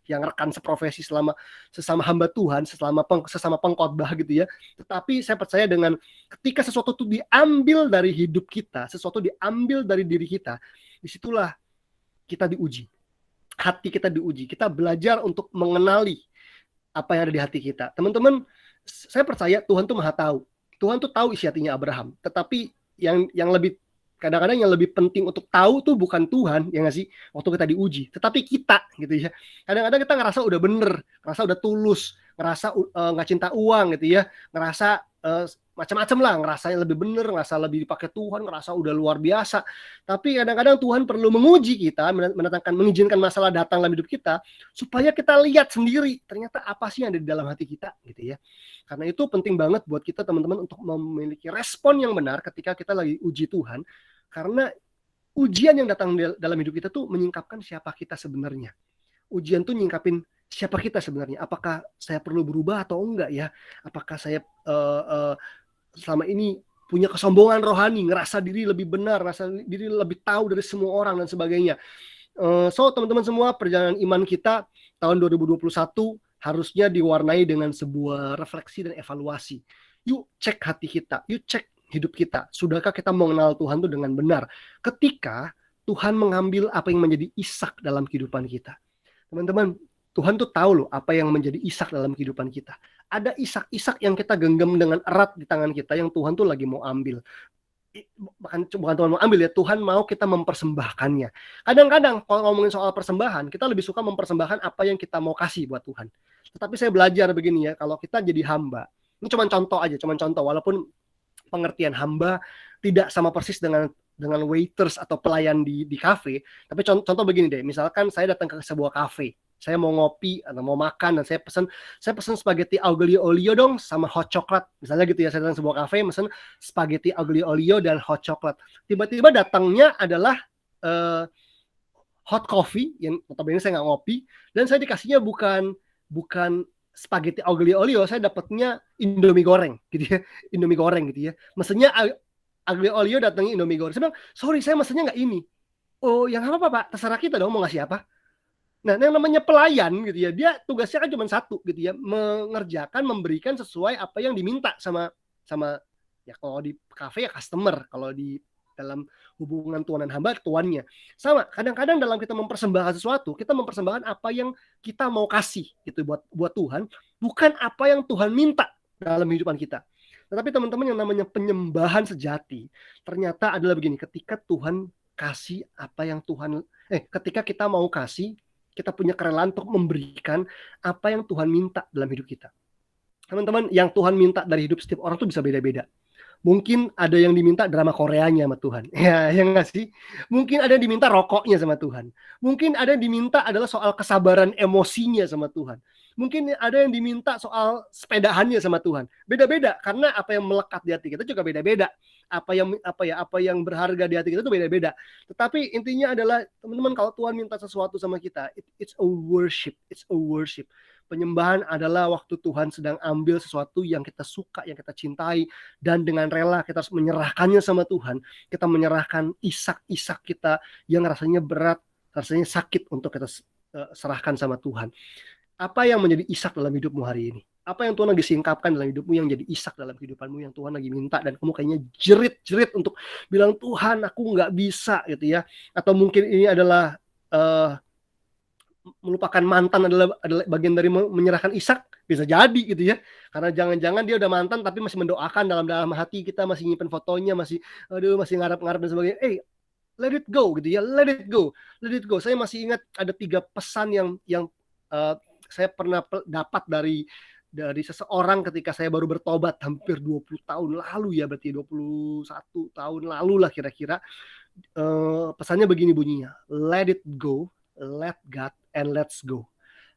yang rekan seprofesi sesama hamba Tuhan, sesama pengkhotbah gitu ya. Tetapi saya percaya dengan ketika sesuatu itu diambil dari hidup kita, sesuatu diambil dari diri kita, disitulah kita diuji, hati kita diuji, kita belajar untuk mengenali apa yang ada di hati kita. Teman-teman, saya percaya Tuhan tuh maha tahu. Tuhan tuh tahu isi hatinya Abraham. Tetapi yang lebih kadang-kadang yang lebih penting untuk tahu tuh bukan Tuhan, ya nggak sih, waktu kita diuji, tetapi kita gitu ya. Kadang-kadang kita ngerasa udah bener, ngerasa udah tulus, ngerasa nggak cinta uang gitu ya, ngerasa macam-macam lah, ngerasanya lebih bener, ngerasa lebih dipakai Tuhan, ngerasa udah luar biasa. Tapi kadang-kadang Tuhan perlu menguji kita, mengizinkan masalah datang dalam hidup kita, supaya kita lihat sendiri ternyata apa sih yang ada di dalam hati kita gitu ya. Karena itu penting banget buat kita teman-teman untuk memiliki respon yang benar ketika kita lagi uji Tuhan. Karena ujian yang datang dalam hidup kita tuh menyingkapkan siapa kita sebenarnya. Ujian tuh nyingkapin siapa kita sebenarnya. Apakah saya perlu berubah atau enggak ya? Apakah saya selama ini punya kesombongan rohani, ngerasa diri lebih benar, ngerasa diri lebih tahu dari semua orang dan sebagainya. So teman-teman semua, perjalanan iman kita tahun 2021 harusnya diwarnai dengan sebuah refleksi dan evaluasi. Yuk cek hati kita, yuk cek hidup kita. Sudahkah kita mengenal Tuhan itu dengan benar? Ketika Tuhan mengambil apa yang menjadi Ishak dalam kehidupan kita. Teman-teman, Tuhan tuh tahu loh apa yang menjadi Ishak dalam kehidupan kita. Ada Ishak yang kita genggam dengan erat di tangan kita yang Tuhan tuh lagi mau ambil. Bukan Tuhan mau ambil ya, Tuhan mau kita mempersembahkannya. Kadang-kadang kalau ngomongin soal persembahan, kita lebih suka mempersembahkan apa yang kita mau kasih buat Tuhan. Tetapi saya belajar begini ya, kalau kita jadi hamba, Ini cuma contoh aja, cuma contoh. Walaupun pengertian hamba tidak sama persis dengan waiters atau pelayan di kafe, tapi contoh begini deh. Misalkan saya datang ke sebuah kafe, saya mau ngopi atau mau makan dan saya pesan spaghetti aglio olio dong sama hot coklat. Misalnya gitu ya, saya datang sebuah kafe pesan spaghetti aglio olio dan hot coklat. Tiba-tiba datangnya adalah hot coffee yang notabene saya nggak ngopi, dan saya dikasihnya bukan spaghetti aglio olio, saya dapatnya Indomie goreng gitu ya. Indomie goreng gitu ya. Mesennya aglio olio, datangnya Indomie goreng. Saya bilang, sorry, saya mesennya nggak ini. Oh, yang apa Pak? Terserah kita dong mau ngasih apa. Nah, yang namanya pelayan gitu ya, dia tugasnya kan cuma satu gitu ya, mengerjakan, memberikan sesuai apa yang diminta sama ya kalau di kafe ya customer, kalau di dalam hubungan tuan dan hamba tuannya. Sama, kadang-kadang dalam kita mempersembahkan sesuatu, kita mempersembahkan apa yang kita mau kasih gitu buat Tuhan, bukan apa yang Tuhan minta dalam kehidupan kita. Tetapi teman-teman, yang namanya penyembahan sejati ternyata adalah begini, ketika Tuhan kasih apa yang ketika kita mau kasih, kita punya kerelaan untuk memberikan apa yang Tuhan minta dalam hidup kita. Teman-teman, yang Tuhan minta dari hidup setiap orang tuh bisa beda-beda. Mungkin ada yang diminta drama Koreanya sama Tuhan. Ya nggak sih? Mungkin ada yang diminta rokoknya sama Tuhan. Mungkin ada yang diminta adalah soal kesabaran emosinya sama Tuhan. Mungkin ada yang diminta soal sepedahannya sama Tuhan. Beda-beda, karena apa yang melekat di hati kita juga beda-beda. Apa yang berharga di hati kita itu beda-beda. Tetapi intinya adalah, teman-teman, kalau Tuhan minta sesuatu sama kita, it's a worship. It's a worship. Penyembahan adalah waktu Tuhan sedang ambil sesuatu yang kita suka, yang kita cintai, dan dengan rela kita harus menyerahkannya sama Tuhan. Kita menyerahkan isak-isak kita yang rasanya berat, rasanya sakit, untuk kita serahkan sama Tuhan. Apa yang menjadi isak dalam hidupmu hari ini? Apa yang Tuhan lagi singkapkan dalam hidupmu yang jadi isak dalam kehidupanmu, yang Tuhan lagi minta dan kamu kayaknya jerit-jerit untuk bilang, Tuhan, aku nggak bisa gitu ya. Atau mungkin ini adalah melupakan mantan adalah bagian dari menyerahkan isak, bisa jadi gitu ya. Karena jangan-jangan dia udah mantan tapi masih mendoakan dalam hati kita, masih nyimpen fotonya, masih ngarap-ngarap dan sebagainya. Let it go gitu ya, let it go. Saya masih ingat ada 3 pesan yang saya pernah dapat dari seseorang ketika saya baru bertobat hampir 20 tahun lalu ya, berarti 21 tahun lalu lah kira-kira. Pesannya begini bunyinya, let it go, let God, and let's go.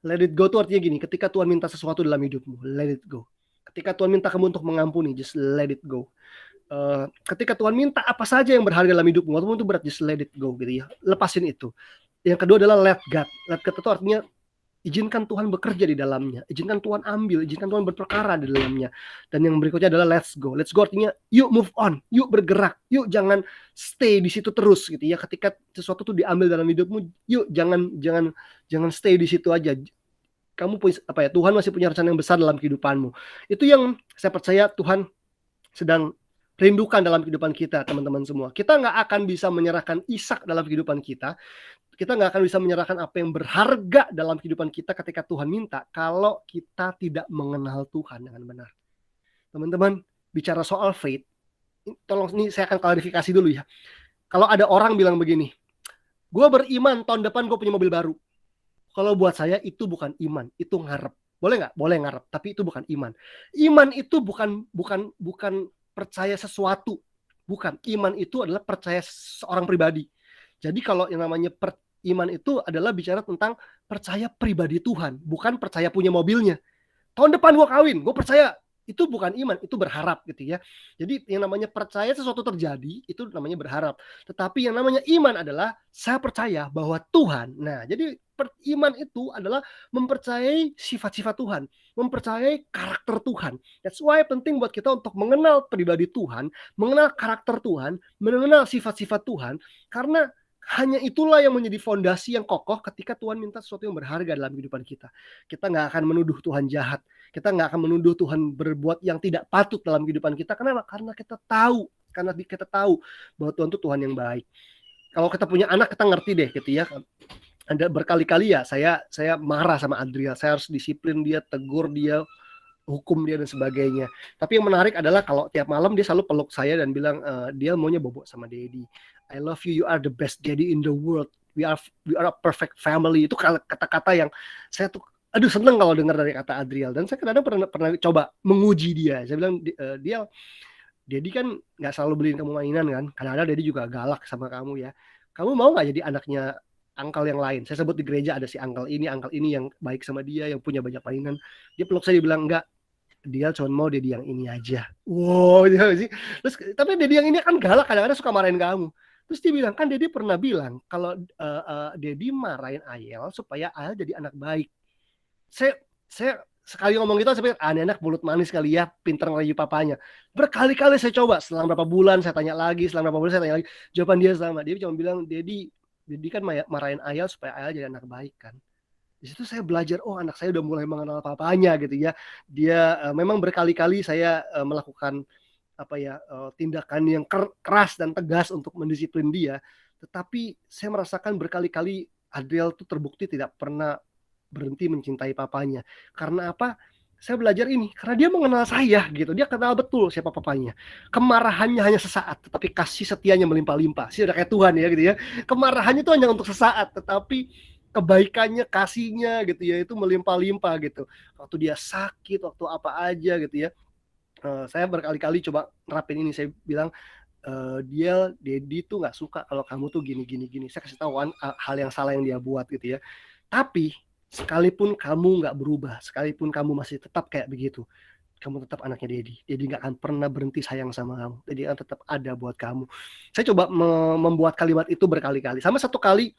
Let it go itu artinya gini, ketika Tuhan minta sesuatu dalam hidupmu, let it go. Ketika Tuhan minta kamu untuk mengampuni, just let it go. Ketika Tuhan minta apa saja yang berharga dalam hidupmu, walaupun itu berat, just let it go gitu ya. Lepasin itu. Yang kedua adalah let God. Let God itu artinya izinkan Tuhan bekerja di dalamnya, izinkan Tuhan ambil, izinkan Tuhan berperkara di dalamnya. Dan yang berikutnya adalah let's go. Let's go artinya yuk move on, yuk bergerak, yuk jangan stay di situ terus gitu ya. Ketika sesuatu tuh diambil dalam hidupmu, yuk jangan stay di situ aja. Kamu punya Tuhan masih punya rencana yang besar dalam kehidupanmu. Itu yang saya percaya Tuhan sedang rindukan dalam kehidupan kita, teman-teman semua. Kita nggak akan bisa menyerahkan isak dalam kehidupan kita. Kita nggak akan bisa menyerahkan apa yang berharga dalam kehidupan kita ketika Tuhan minta, kalau kita tidak mengenal Tuhan dengan benar. Teman-teman, bicara soal faith, tolong ini saya akan klarifikasi dulu ya. Kalau ada orang bilang begini, gue beriman tahun depan gue punya mobil baru. Kalau buat saya itu bukan iman, itu ngarep. Boleh nggak? Boleh ngarep, tapi itu bukan iman. Iman itu bukan percaya sesuatu. Bukan. Iman itu adalah percaya seorang pribadi. Jadi kalau yang namanya iman itu adalah bicara tentang percaya pribadi Tuhan, bukan percaya punya mobilnya. Tahun depan gue kawin, gue percaya. Itu bukan iman, itu berharap gitu ya. Jadi yang namanya percaya sesuatu terjadi, itu namanya berharap. Tetapi yang namanya iman adalah saya percaya bahwa Tuhan. Nah, jadi iman itu adalah mempercayai sifat-sifat Tuhan, mempercayai karakter Tuhan. That's why penting buat kita untuk mengenal pribadi Tuhan, mengenal karakter Tuhan, mengenal sifat-sifat Tuhan, karena hanya itulah yang menjadi fondasi yang kokoh ketika Tuhan minta sesuatu yang berharga dalam kehidupan kita. Kita nggak akan menuduh Tuhan jahat. Kita nggak akan menuduh Tuhan berbuat yang tidak patut dalam kehidupan kita. Kenapa? Karena kita tahu bahwa Tuhan itu Tuhan yang baik. Kalau kita punya anak, kita ngerti deh gitu ya. Ada berkali-kali ya saya marah sama Adriel. Saya harus disiplin dia, tegur dia, hukum dia dan sebagainya. Tapi yang menarik adalah kalau tiap malam dia selalu peluk saya dan bilang dia maunya bobo sama Daddy. I love you, you are the best daddy in the world. We are a perfect family. Itu kata-kata yang saya tuh aduh seneng kalau dengar dari kata Adriel, dan saya kadang-kadang pernah coba menguji dia. Saya bilang, dia Dedi kan nggak selalu beliin kamu mainan kan, kadang-kadang Dedi juga galak sama kamu ya. Kamu mau nggak jadi anaknya angkel yang lain? Saya sebut di gereja ada si angkel ini yang baik sama dia, yang punya banyak mainan. Dia peluk saya, dia bilang enggak, dia cuma mau Dedi yang ini aja. Wow, dia sih. Terus tapi Dedi yang ini kan galak, kadang-kadang suka marahin kamu. Terus dia bilang, kan Dedi pernah bilang kalau Dedi marahin Ayel supaya Ayel jadi anak baik. Saya sekali ngomong gitu, saya pikir anak mulut manis kali ya, pinter ngerayu papanya. Berkali-kali saya coba, selang berapa bulan saya tanya lagi, jawaban dia sama. Dia cuma bilang, Dedi kan marahin Ayel supaya Ayel jadi anak baik kan. Di situ saya belajar, oh anak saya udah mulai mengenal papanya gitu ya. Dia memang berkali-kali saya melakukan tindakan yang keras dan tegas untuk mendisiplin dia, tetapi saya merasakan berkali-kali Adriel tuh terbukti tidak pernah berhenti mencintai papanya. Karena apa? Saya belajar ini karena dia mengenal saya gitu. Dia kenal betul siapa papanya. Kemarahannya hanya sesaat, tetapi kasih setianya melimpah-limpah. Sih udah kayak Tuhan ya gitu ya. Kemarahannya itu hanya untuk sesaat, tetapi kebaikannya, kasihnya gitu ya, itu melimpah-limpah gitu. Waktu dia sakit, waktu apa aja gitu ya. Saya berkali-kali coba nerapin ini. Saya bilang, Dedi tuh nggak suka kalau kamu tuh gini. Saya kasih tahu hal yang salah yang dia buat gitu ya. Tapi sekalipun kamu nggak berubah, sekalipun kamu masih tetap kayak begitu, kamu tetap anaknya Dedi. Dedi nggak akan pernah berhenti sayang sama kamu. Dedi akan tetap ada buat kamu. Saya coba membuat kalimat itu berkali-kali. Sama satu kali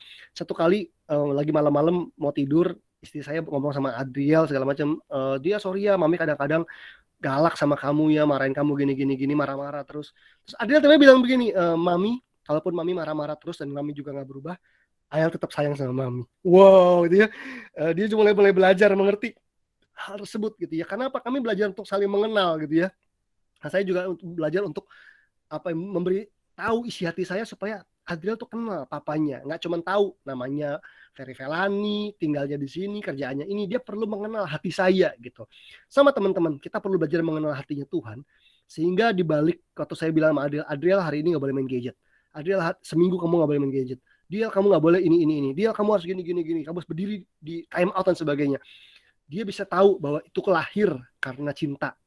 lagi malam-malam mau tidur, istri saya ngomong sama Adriel segala macam. Dia sorry ya, mami kadang-kadang galak sama kamu ya, marahin kamu gini, marah-marah terus. Terus Adriel tiba-tiba bilang begini, mami, kalaupun mami marah-marah terus dan mami juga nggak berubah, Ayel tetap sayang sama mami. Wow, gitu ya. Dia mulai belajar mengerti hal tersebut gitu ya. Karena apa? Kami belajar untuk saling mengenal gitu ya. Nah, saya juga belajar untuk memberi tahu isi hati saya supaya Adriel tuh kenal papanya. Nggak cuma tahu namanya Ferry Felani, tinggalnya di sini, kerjaannya ini. Dia perlu mengenal hati saya gitu. Sama teman-teman, kita perlu belajar mengenal hatinya Tuhan. Sehingga dibalik waktu saya bilang sama Adriel hari ini nggak boleh main gadget. Adriel, seminggu kamu nggak boleh main gadget. Dia kamu nggak boleh ini. Dia kamu harus gini. Kamu harus berdiri di time out dan sebagainya. Dia bisa tahu bahwa itu lahir karena cinta,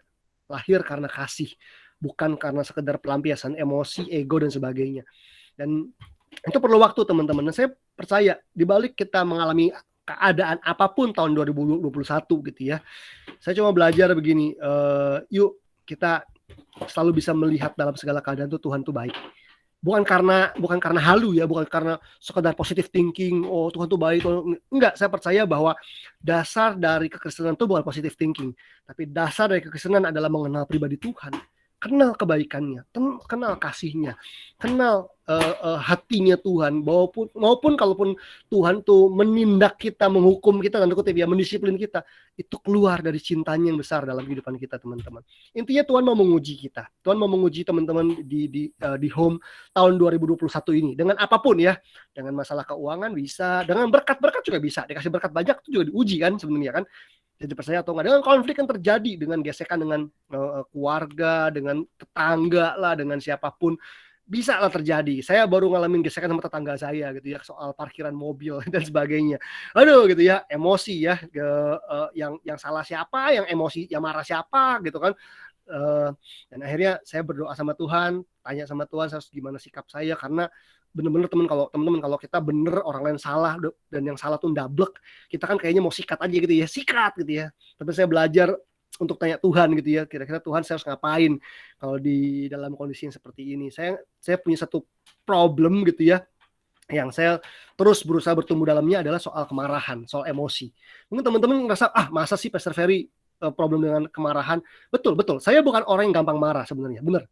lahir karena kasih, bukan karena sekedar pelampiasan emosi, ego dan sebagainya. Dan itu perlu waktu teman-teman. Dan saya percaya di balik kita mengalami keadaan apapun tahun 2021 gitu ya. Saya cuma belajar begini, yuk kita selalu bisa melihat dalam segala keadaan tuh Tuhan tuh baik. Bukan karena halu ya, bukan karena sekedar positive thinking, oh Tuhan tuh baik, enggak. Saya percaya bahwa dasar dari kekristenan itu bukan positive thinking, tapi dasar dari kekristenan adalah mengenal pribadi Tuhan, kenal kebaikannya, kenal kasihnya, kenal hatinya Tuhan, maupun kalaupun Tuhan tuh menindak kita, menghukum kita, tanda kutip ya, mendisiplin kita, itu keluar dari cintanya yang besar dalam kehidupan kita teman-teman. Intinya Tuhan mau menguji kita, Tuhan mau menguji teman-teman di home tahun 2021 ini dengan apapun ya, dengan masalah keuangan bisa, dengan berkat-berkat juga bisa, dikasih berkat banyak itu juga diuji kan sebenarnya kan. Jadi percaya atau enggak, dengan konflik yang terjadi, dengan gesekan dengan keluarga, dengan tetangga lah, dengan siapapun, bisa lah terjadi. Saya baru ngalamin gesekan sama tetangga saya gitu ya, soal parkiran mobil dan sebagainya. Aduh gitu ya, emosi ya, yang salah siapa, yang emosi, yang marah siapa gitu kan. Dan akhirnya saya berdoa sama Tuhan, tanya sama Tuhan saya harus gimana sikap saya, karena bener-bener teman-teman kalau kita bener orang lain salah dan yang salah tuh ndablek, kita kan kayaknya mau sikat aja gitu ya, sikat gitu ya. Tapi saya belajar untuk tanya Tuhan gitu ya, kira-kira Tuhan saya harus ngapain kalau di dalam kondisi yang seperti ini. Saya punya satu problem gitu ya, yang saya terus berusaha bertumbuh dalamnya adalah soal kemarahan, soal emosi. Mungkin teman-teman ngerasa, masa sih Pastor Ferry problem dengan kemarahan? Betul. Saya bukan orang yang gampang marah sebenarnya, bener.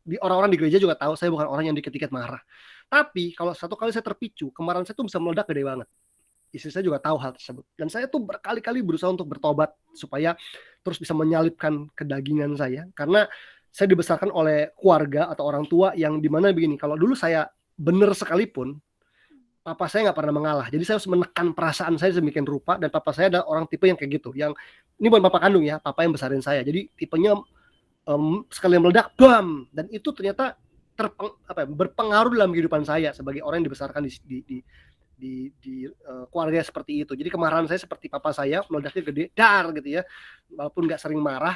Orang-orang di gereja juga tahu saya bukan orang yang dikit-dikit marah. Tapi kalau satu kali saya terpicu, kemarahan saya tuh bisa meledak gede banget. Istri saya juga tahu hal tersebut. Dan saya tuh berkali-kali berusaha untuk bertobat supaya terus bisa menyalipkan kedagingan saya. Karena saya dibesarkan oleh keluarga atau orang tua yang dimana begini, kalau dulu saya benar sekalipun, papa saya nggak pernah mengalah. Jadi saya harus menekan perasaan saya sedemikian rupa, dan papa saya adalah orang tipe yang kayak gitu. Yang ini bukan papa kandung ya, papa yang besarin saya. Jadi tipenya sekali meledak, bam, dan itu ternyata berpengaruh dalam kehidupan saya sebagai orang yang dibesarkan keluarga seperti itu. Jadi kemarahan saya seperti papa saya, meledaknya gede, dar gitu ya. Walaupun nggak sering marah,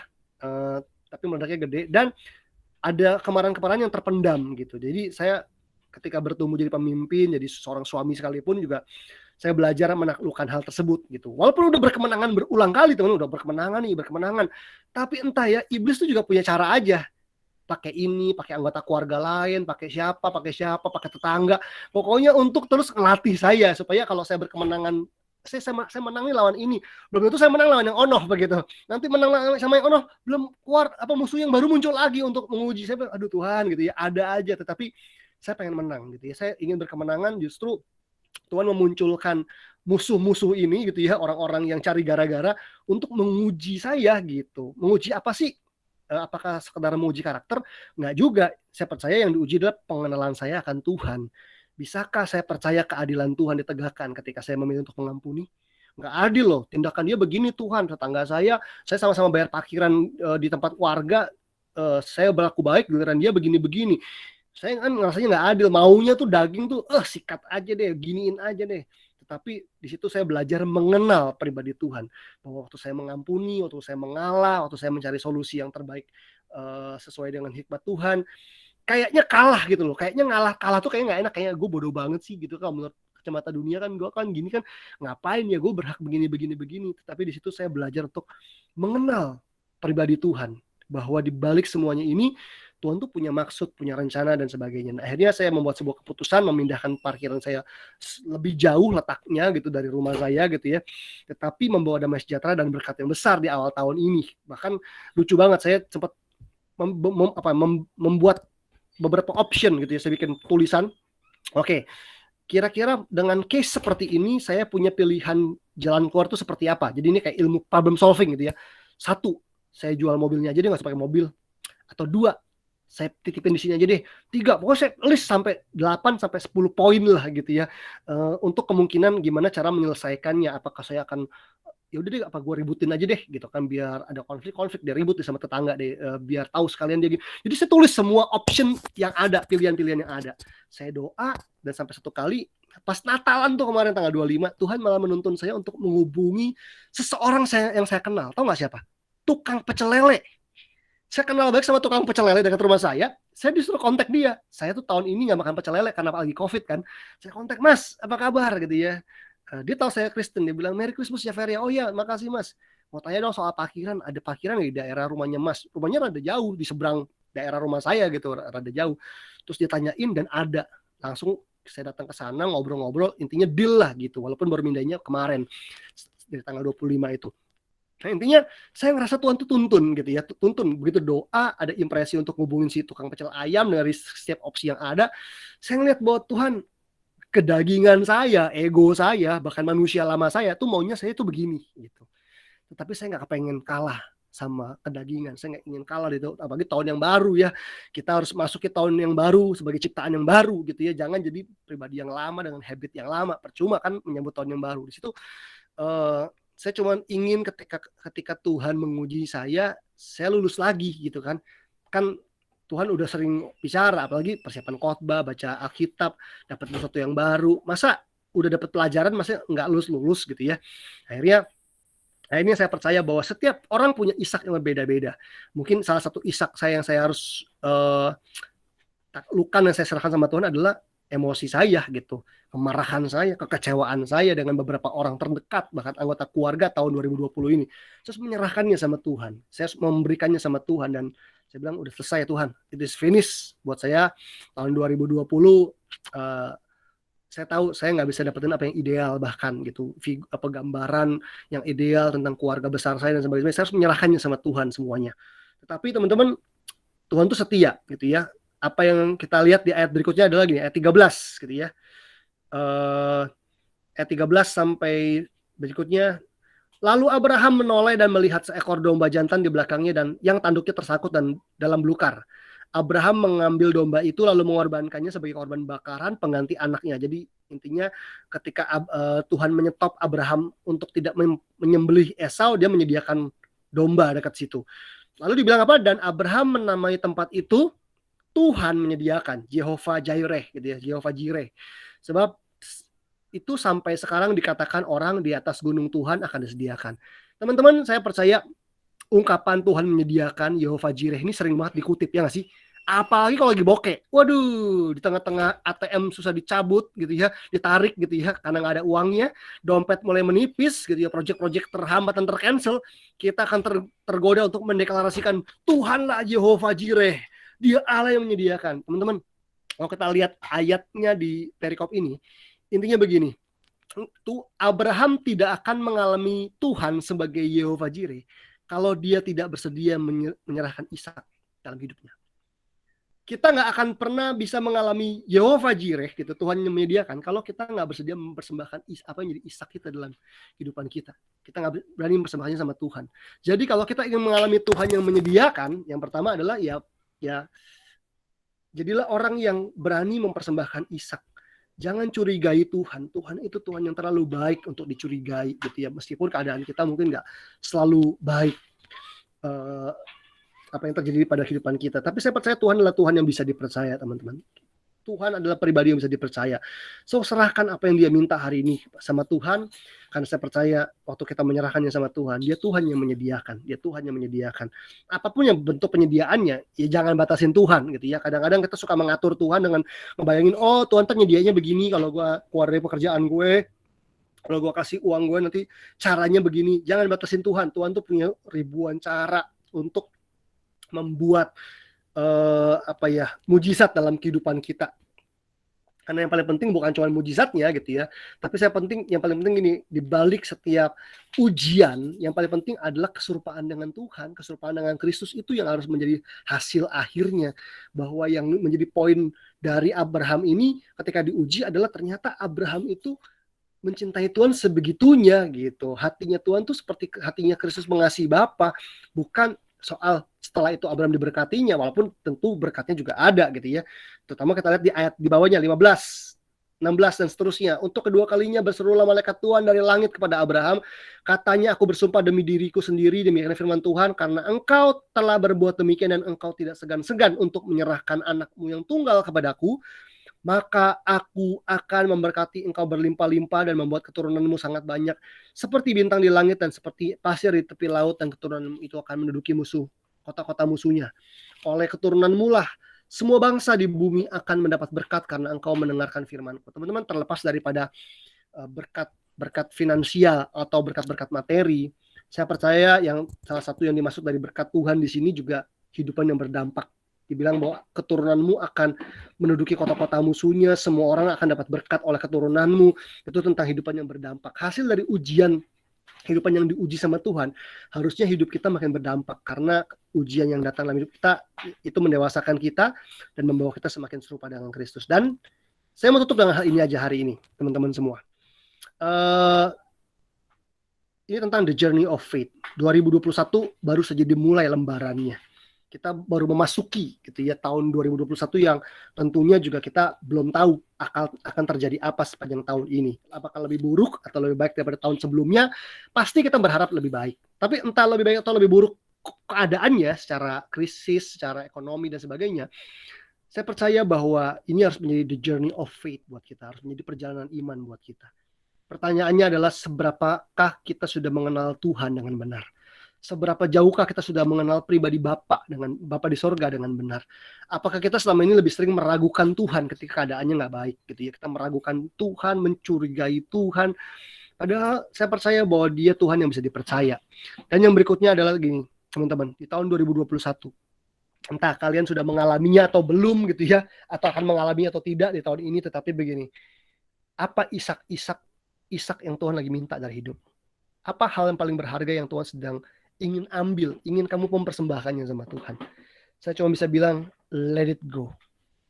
tapi meledaknya gede. Dan ada kemarahan-kemarahan yang terpendam gitu. Jadi saya ketika bertumbuh jadi pemimpin, jadi seorang suami sekalipun juga saya belajar menaklukkan hal tersebut gitu. Walaupun udah berkemenangan berulang kali, teman, udah berkemenangan. Tapi entah ya, iblis tuh juga punya cara aja. Pakai ini, pakai anggota keluarga lain, pakai siapa, pakai tetangga. Pokoknya untuk terus ngelatih saya supaya kalau saya berkemenangan, saya menang nih lawan ini. Belum tentu saya menang lawan yang onoh begitu. Nanti menang sama yang onoh, belum keluar musuh yang baru muncul lagi untuk menguji saya. Aduh Tuhan gitu ya, ada aja. Tetapi saya pengen menang gitu ya. Saya ingin berkemenangan, justru Tuhan memunculkan musuh-musuh ini gitu ya, orang-orang yang cari gara-gara untuk menguji saya gitu. Menguji apa sih? Apakah sekedar menguji karakter? Nggak juga. Saya percaya yang diuji adalah pengenalan saya akan Tuhan. Bisakah saya percaya keadilan Tuhan ditegakkan ketika saya memilih untuk mengampuni? Nggak adil loh, tindakan dia begini Tuhan. Tetangga saya sama-sama bayar parkiran di tempat warga, saya berlaku baik, giliran dia begini-begini. Saya kan ngerasanya nggak adil, maunya tuh daging tuh, sikat aja deh, giniin aja deh. Tetapi di situ saya belajar mengenal pribadi Tuhan. Bahwa waktu saya mengampuni, waktu saya mengalah, waktu saya mencari solusi yang terbaik sesuai dengan hikmat Tuhan, kayaknya kalah gitu loh. Kayaknya kalah tuh kayaknya nggak enak. Kayaknya gue bodoh banget sih gitu kan, menurut kacamata dunia kan gue kan gini kan, ngapain ya gue berhak begini. Tetapi di situ saya belajar untuk mengenal pribadi Tuhan. Bahwa di balik semuanya ini Tuhan tuh punya maksud, punya rencana dan sebagainya. Nah, akhirnya saya membuat sebuah keputusan memindahkan parkiran saya lebih jauh letaknya gitu dari rumah saya gitu ya. Tetapi membawa damai sejahtera dan berkat yang besar di awal tahun ini. Bahkan lucu banget, saya sempat membuat beberapa option gitu ya. Saya bikin tulisan. Oke, kira-kira dengan case seperti ini saya punya pilihan jalan keluar itu seperti apa. Jadi ini kayak ilmu problem solving gitu ya. 1, saya jual mobilnya aja deh, nggak usah pakai mobil. Atau 2, saya titipin di sini aja deh. 3, pokoknya saya list sampai 8 sampai 10 poin lah gitu ya. Untuk kemungkinan gimana cara menyelesaikannya. Apakah saya akan ya udah deh, apa gue ributin aja deh gitu kan, biar ada konflik dia ribut sama tetangga deh, biar tahu sekalian dia gitu. Jadi saya tulis semua option yang ada, pilihan-pilihan yang ada. Saya doa, dan sampai satu kali pas Natalan tuh kemarin tanggal 25, Tuhan malah menuntun saya untuk menghubungi seseorang yang saya kenal. Tahu nggak siapa? Tukang pecel lele. Saya kenal baik sama tukang pecel lele dekat rumah saya disuruh kontak dia. Saya tuh tahun ini nggak makan pecel lele karena lagi COVID kan. Saya kontak, Mas, apa kabar gitu ya. Dia tahu saya Kristen, dia bilang, Merry Christmas ya Ferry. Oh iya, makasih Mas. Mau tanya dong soal parkiran, ada parkiran di daerah rumahnya Mas. Rumahnya rada jauh, di seberang daerah rumah saya gitu, rada jauh. Terus dia tanyain dan ada. Langsung saya datang ke sana, ngobrol-ngobrol, intinya deal lah gitu. Walaupun baru mindahnya kemarin, dari tanggal 25 itu. Nah, intinya saya ngerasa Tuhan tuh tuntun gitu ya, tuntun begitu doa, ada impresi untuk ngubungin si tukang pecel ayam dari setiap opsi yang ada. Saya ngeliat bahwa Tuhan, kedagingan saya, ego saya, bahkan manusia lama saya tuh maunya saya tuh begini gitu. Tetapi saya nggak kepengen kalah sama kedagingan, saya nggak ingin kalah gitu. Apalagi tahun yang baru ya, kita harus masuk ke tahun yang baru sebagai ciptaan yang baru gitu ya. Jangan jadi pribadi yang lama dengan habit yang lama, percuma kan menyambut tahun yang baru. Di situ saya cuma ingin ketika Tuhan menguji saya lulus lagi gitu kan. Kan Tuhan udah sering bicara, apalagi persiapan khotbah, baca Alkitab, dapat sesuatu yang baru. Masa udah dapat pelajaran, masa nggak lulus gitu ya. Akhirnya saya percaya bahwa setiap orang punya Ishak yang berbeda-beda. Mungkin salah satu Ishak saya yang saya harus taklukan, yang saya serahkan sama Tuhan adalah emosi saya gitu, kemarahan saya, kekecewaan saya dengan beberapa orang terdekat, bahkan anggota keluarga tahun 2020 ini. Saya menyerahkannya sama Tuhan, saya memberikannya sama Tuhan, dan saya bilang udah selesai Tuhan, it is finished buat saya. Tahun 2020 saya tahu saya nggak bisa dapetin apa yang ideal, bahkan gitu, gambaran yang ideal tentang keluarga besar saya dan sebagainya. Saya harus menyerahkannya sama Tuhan semuanya. Tetapi teman-teman, Tuhan tuh setia gitu ya. Apa yang kita lihat di ayat berikutnya adalah gini, ayat 13 gitu ya. Ayat 13 sampai berikutnya. Lalu Abraham menoleh dan melihat seekor domba jantan di belakangnya dan yang tanduknya tersangkut dan dalam belukar. Abraham mengambil domba itu lalu mengorbankannya sebagai korban bakaran pengganti anaknya. Jadi intinya ketika Tuhan menyetop Abraham untuk tidak menyembelih Esau, dia menyediakan domba dekat situ. Lalu dibilang apa? Dan Abraham menamai tempat itu Tuhan menyediakan, Jehovah Jireh gitu ya, Jehovah Jireh. Sebab itu sampai sekarang dikatakan orang di atas gunung Tuhan akan disediakan. Teman-teman, saya percaya ungkapan Tuhan menyediakan, Yehova Jireh ini sering banget dikutip, ya nggak sih? Apalagi kalau lagi bokeh. Waduh, di tengah-tengah ATM susah dicabut gitu ya, ditarik gitu ya, karena nggak ada uangnya, dompet mulai menipis gitu ya, proyek-proyek terhambat dan tercancel, kita akan tergoda untuk mendeklarasikan Tuhanlah Yehova Jireh. Dia Allah yang menyediakan. Teman-teman, kalau kita lihat ayatnya di perikop ini, intinya begini. Abraham tidak akan mengalami Tuhan sebagai Yehova Jireh kalau dia tidak bersedia menyerahkan Ishak dalam hidupnya. Kita nggak akan pernah bisa mengalami Yehova Jireh gitu, Tuhan yang menyediakan, kalau kita nggak bersedia mempersembahkan apa yang jadi Ishak kita dalam kehidupan kita. Kita nggak berani mempersembahkannya sama Tuhan. Jadi kalau kita ingin mengalami Tuhan yang menyediakan, yang pertama adalah ya jadilah orang yang berani mempersembahkan Ishak. Jangan curigai Tuhan. Tuhan itu Tuhan yang terlalu baik untuk dicurigai gitu ya. Meskipun keadaan kita mungkin nggak selalu baik. Apa yang terjadi pada kehidupan kita. Tapi saya percaya Tuhan adalah Tuhan yang bisa dipercaya, teman-teman. Tuhan adalah pribadi yang bisa dipercaya. So, serahkan apa yang dia minta hari ini sama Tuhan. Karena saya percaya waktu kita menyerahkannya sama Tuhan, dia Tuhan yang menyediakan. Dia Tuhan yang menyediakan. Apapun yang bentuk penyediaannya, ya jangan batasin Tuhan gitu ya. Kadang-kadang kita suka mengatur Tuhan dengan ngebayangin, oh Tuhan nyedianya begini kalau gue keluar dari pekerjaan gue. Kalau gue kasih uang gue nanti caranya begini. Jangan batasin Tuhan. Tuhan tuh punya ribuan cara untuk membuat mujizat dalam kehidupan kita. Karena yang paling penting bukan cuma mujizatnya gitu ya, tapi yang paling penting ini, di balik setiap ujian, yang paling penting adalah keserupaan dengan Tuhan, keserupaan dengan Kristus, itu yang harus menjadi hasil akhirnya. Bahwa yang menjadi poin dari Abraham ini ketika diuji adalah ternyata Abraham itu mencintai Tuhan sebegitunya gitu. Hatinya Tuhan tuh seperti hatinya Kristus mengasihi Bapa, bukan soal setelah itu Abraham diberkatinya, walaupun tentu berkatnya juga ada gitu ya. Terutama kita lihat di ayat di bawahnya 15, 16 dan seterusnya. Untuk kedua kalinya berserulah malaikat Tuhan dari langit kepada Abraham, katanya, aku bersumpah demi diriku sendiri, demikian firman Tuhan, karena engkau telah berbuat demikian dan engkau tidak segan-segan untuk menyerahkan anakmu yang tunggal kepadaku, maka aku akan memberkati engkau berlimpah-limpah dan membuat keturunanmu sangat banyak seperti bintang di langit dan seperti pasir di tepi laut, dan keturunanmu itu akan menduduki kota-kota musuhnya. Oleh keturunanmu lah semua bangsa di bumi akan mendapat berkat karena engkau mendengarkan firman-Ku. Teman-teman, terlepas daripada berkat finansial atau berkat-berkat materi, saya percaya yang salah satu yang dimaksud dari berkat Tuhan di sini juga kehidupan yang berdampak. Dibilang bahwa keturunanmu akan menduduki kota-kota musuhnya, semua orang akan dapat berkat oleh keturunanmu. Itu tentang kehidupan yang berdampak. Hasil dari ujian kehidupan yang diuji sama Tuhan, harusnya hidup kita makin berdampak, karena ujian yang datang dalam hidup kita itu mendewasakan kita dan membawa kita semakin serupa dengan Kristus. Dan saya mau tutup dengan hal ini aja hari ini, teman-teman semua. Ini tentang the journey of faith. 2021 baru saja dimulai lembarannya. Kita baru memasuki gitu ya tahun 2021 yang tentunya juga kita belum tahu akan terjadi apa sepanjang tahun ini. Apakah lebih buruk atau lebih baik daripada tahun sebelumnya? Pasti kita berharap lebih baik. Tapi entah lebih baik atau lebih buruk keadaannya secara krisis, secara ekonomi dan sebagainya, saya percaya bahwa ini harus menjadi the journey of faith buat kita, harus menjadi perjalanan iman buat kita. Pertanyaannya adalah, seberapakah kita sudah mengenal Tuhan dengan benar? Seberapa jauhkah kita sudah mengenal pribadi Bapa di sorga dengan benar? Apakah kita selama ini lebih sering meragukan Tuhan ketika keadaannya nggak baik gitu ya? Kita meragukan Tuhan, mencurigai Tuhan. Padahal saya percaya bahwa Dia Tuhan yang bisa dipercaya. Dan yang berikutnya adalah gini, teman-teman, di tahun 2021, entah kalian sudah mengalaminya atau belum gitu ya, atau akan mengalaminya atau tidak di tahun ini, tetapi begini, apa Ishak yang Tuhan lagi minta dari hidup? Apa hal yang paling berharga yang Tuhan sedang ingin ambil, ingin kamu mempersembahkannya sama Tuhan? Saya cuma bisa bilang, let it go.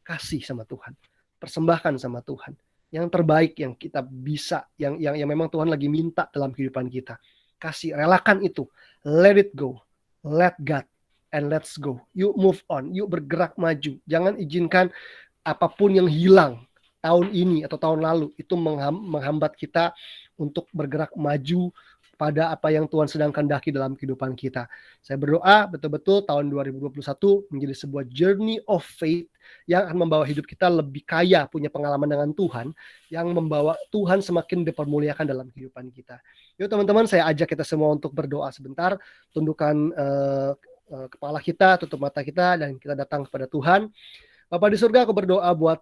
Kasih sama Tuhan. Persembahkan sama Tuhan. Yang terbaik yang kita bisa, yang memang Tuhan lagi minta dalam kehidupan kita. Kasih, relakan itu. Let it go. Let God. And let's go. Yuk move on. Yuk bergerak maju. Jangan izinkan apapun yang hilang tahun ini atau tahun lalu itu menghambat kita untuk bergerak maju pada apa yang Tuhan sedang kehendaki dalam kehidupan kita. Saya berdoa betul-betul tahun 2021 menjadi sebuah journey of faith yang akan membawa hidup kita lebih kaya, punya pengalaman dengan Tuhan, yang membawa Tuhan semakin dipermuliakan dalam kehidupan kita. Yuk teman-teman, saya ajak kita semua untuk berdoa sebentar, tundukkan kepala kita, tutup mata kita, dan kita datang kepada Tuhan. Bapa di surga, aku berdoa buat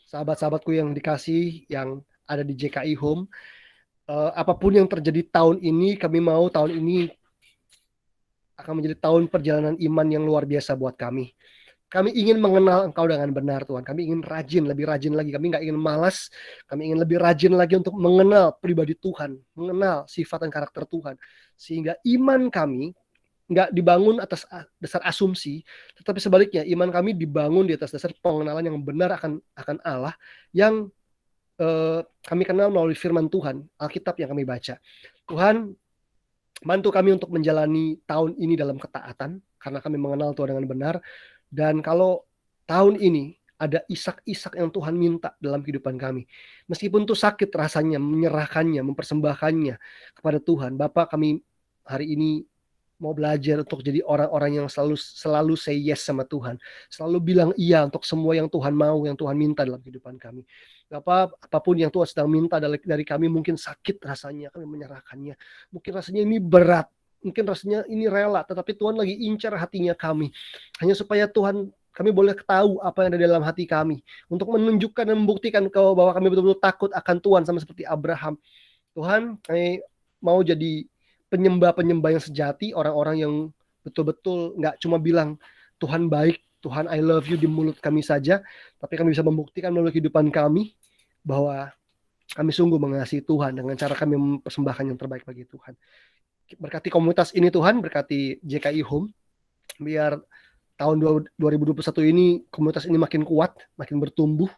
sahabat-sahabatku yang dikasih, yang ada di JKI Home. Apapun yang terjadi tahun ini, kami mau tahun ini akan menjadi tahun perjalanan iman yang luar biasa buat kami. Kami ingin mengenal Engkau dengan benar, Tuhan. Kami ingin rajin, lebih rajin lagi. Kami nggak ingin malas. Kami ingin lebih rajin lagi untuk mengenal pribadi Tuhan, mengenal sifat dan karakter Tuhan. Sehingga iman kami nggak dibangun atas dasar asumsi, tetapi sebaliknya iman kami dibangun di atas dasar pengenalan yang benar akan Allah, yang kami kenal melalui firman Tuhan, Alkitab yang kami baca. Tuhan, bantu kami untuk menjalani tahun ini dalam ketaatan, karena kami mengenal Tuhan dengan benar. Dan kalau tahun ini ada isak-isak yang Tuhan minta dalam kehidupan kami, meskipun itu sakit rasanya, menyerahkannya, mempersembahkannya kepada Tuhan. Bapak, kami hari ini mau belajar untuk jadi orang-orang yang selalu say yes sama Tuhan, selalu bilang iya untuk semua yang Tuhan mau, yang Tuhan minta dalam kehidupan kami. Bapak, apapun yang Tuhan sedang minta dari kami, mungkin sakit rasanya, kami menyerahkannya. Mungkin rasanya ini berat, mungkin rasanya ini rela, tetapi Tuhan lagi incar hatinya kami, hanya supaya Tuhan, kami boleh tahu apa yang ada dalam hati kami, untuk menunjukkan dan membuktikan bahwa kami betul-betul takut akan Tuhan, sama seperti Abraham. Tuhan, kami mau jadi penyembah-penyembah yang sejati, orang-orang yang betul-betul nggak cuma bilang Tuhan baik, Tuhan I love you di mulut kami saja, tapi kami bisa membuktikan melalui kehidupan kami bahwa kami sungguh mengasihi Tuhan dengan cara kami mempersembahkan yang terbaik bagi Tuhan. Berkati komunitas ini Tuhan, berkati JKI Home, biar tahun 2021 ini komunitas ini makin kuat, makin bertumbuh,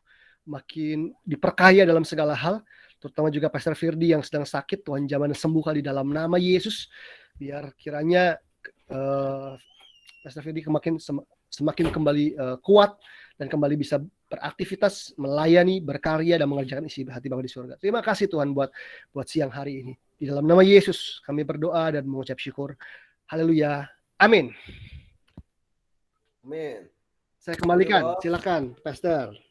makin diperkaya dalam segala hal, terutama juga Pastor Firdi yang sedang sakit. Tuhan jamah dan sembuhkan di dalam nama Yesus, biar kiranya Pastor Firdi semakin kembali kuat dan kembali bisa beraktivitas, melayani, berkarya, dan mengerjakan isi hati Bapa di surga. Terima kasih Tuhan buat siang hari ini. Di dalam nama Yesus kami berdoa dan mengucap syukur. Haleluya. Amin. Amin. Saya kembalikan. Silakan, Pastor.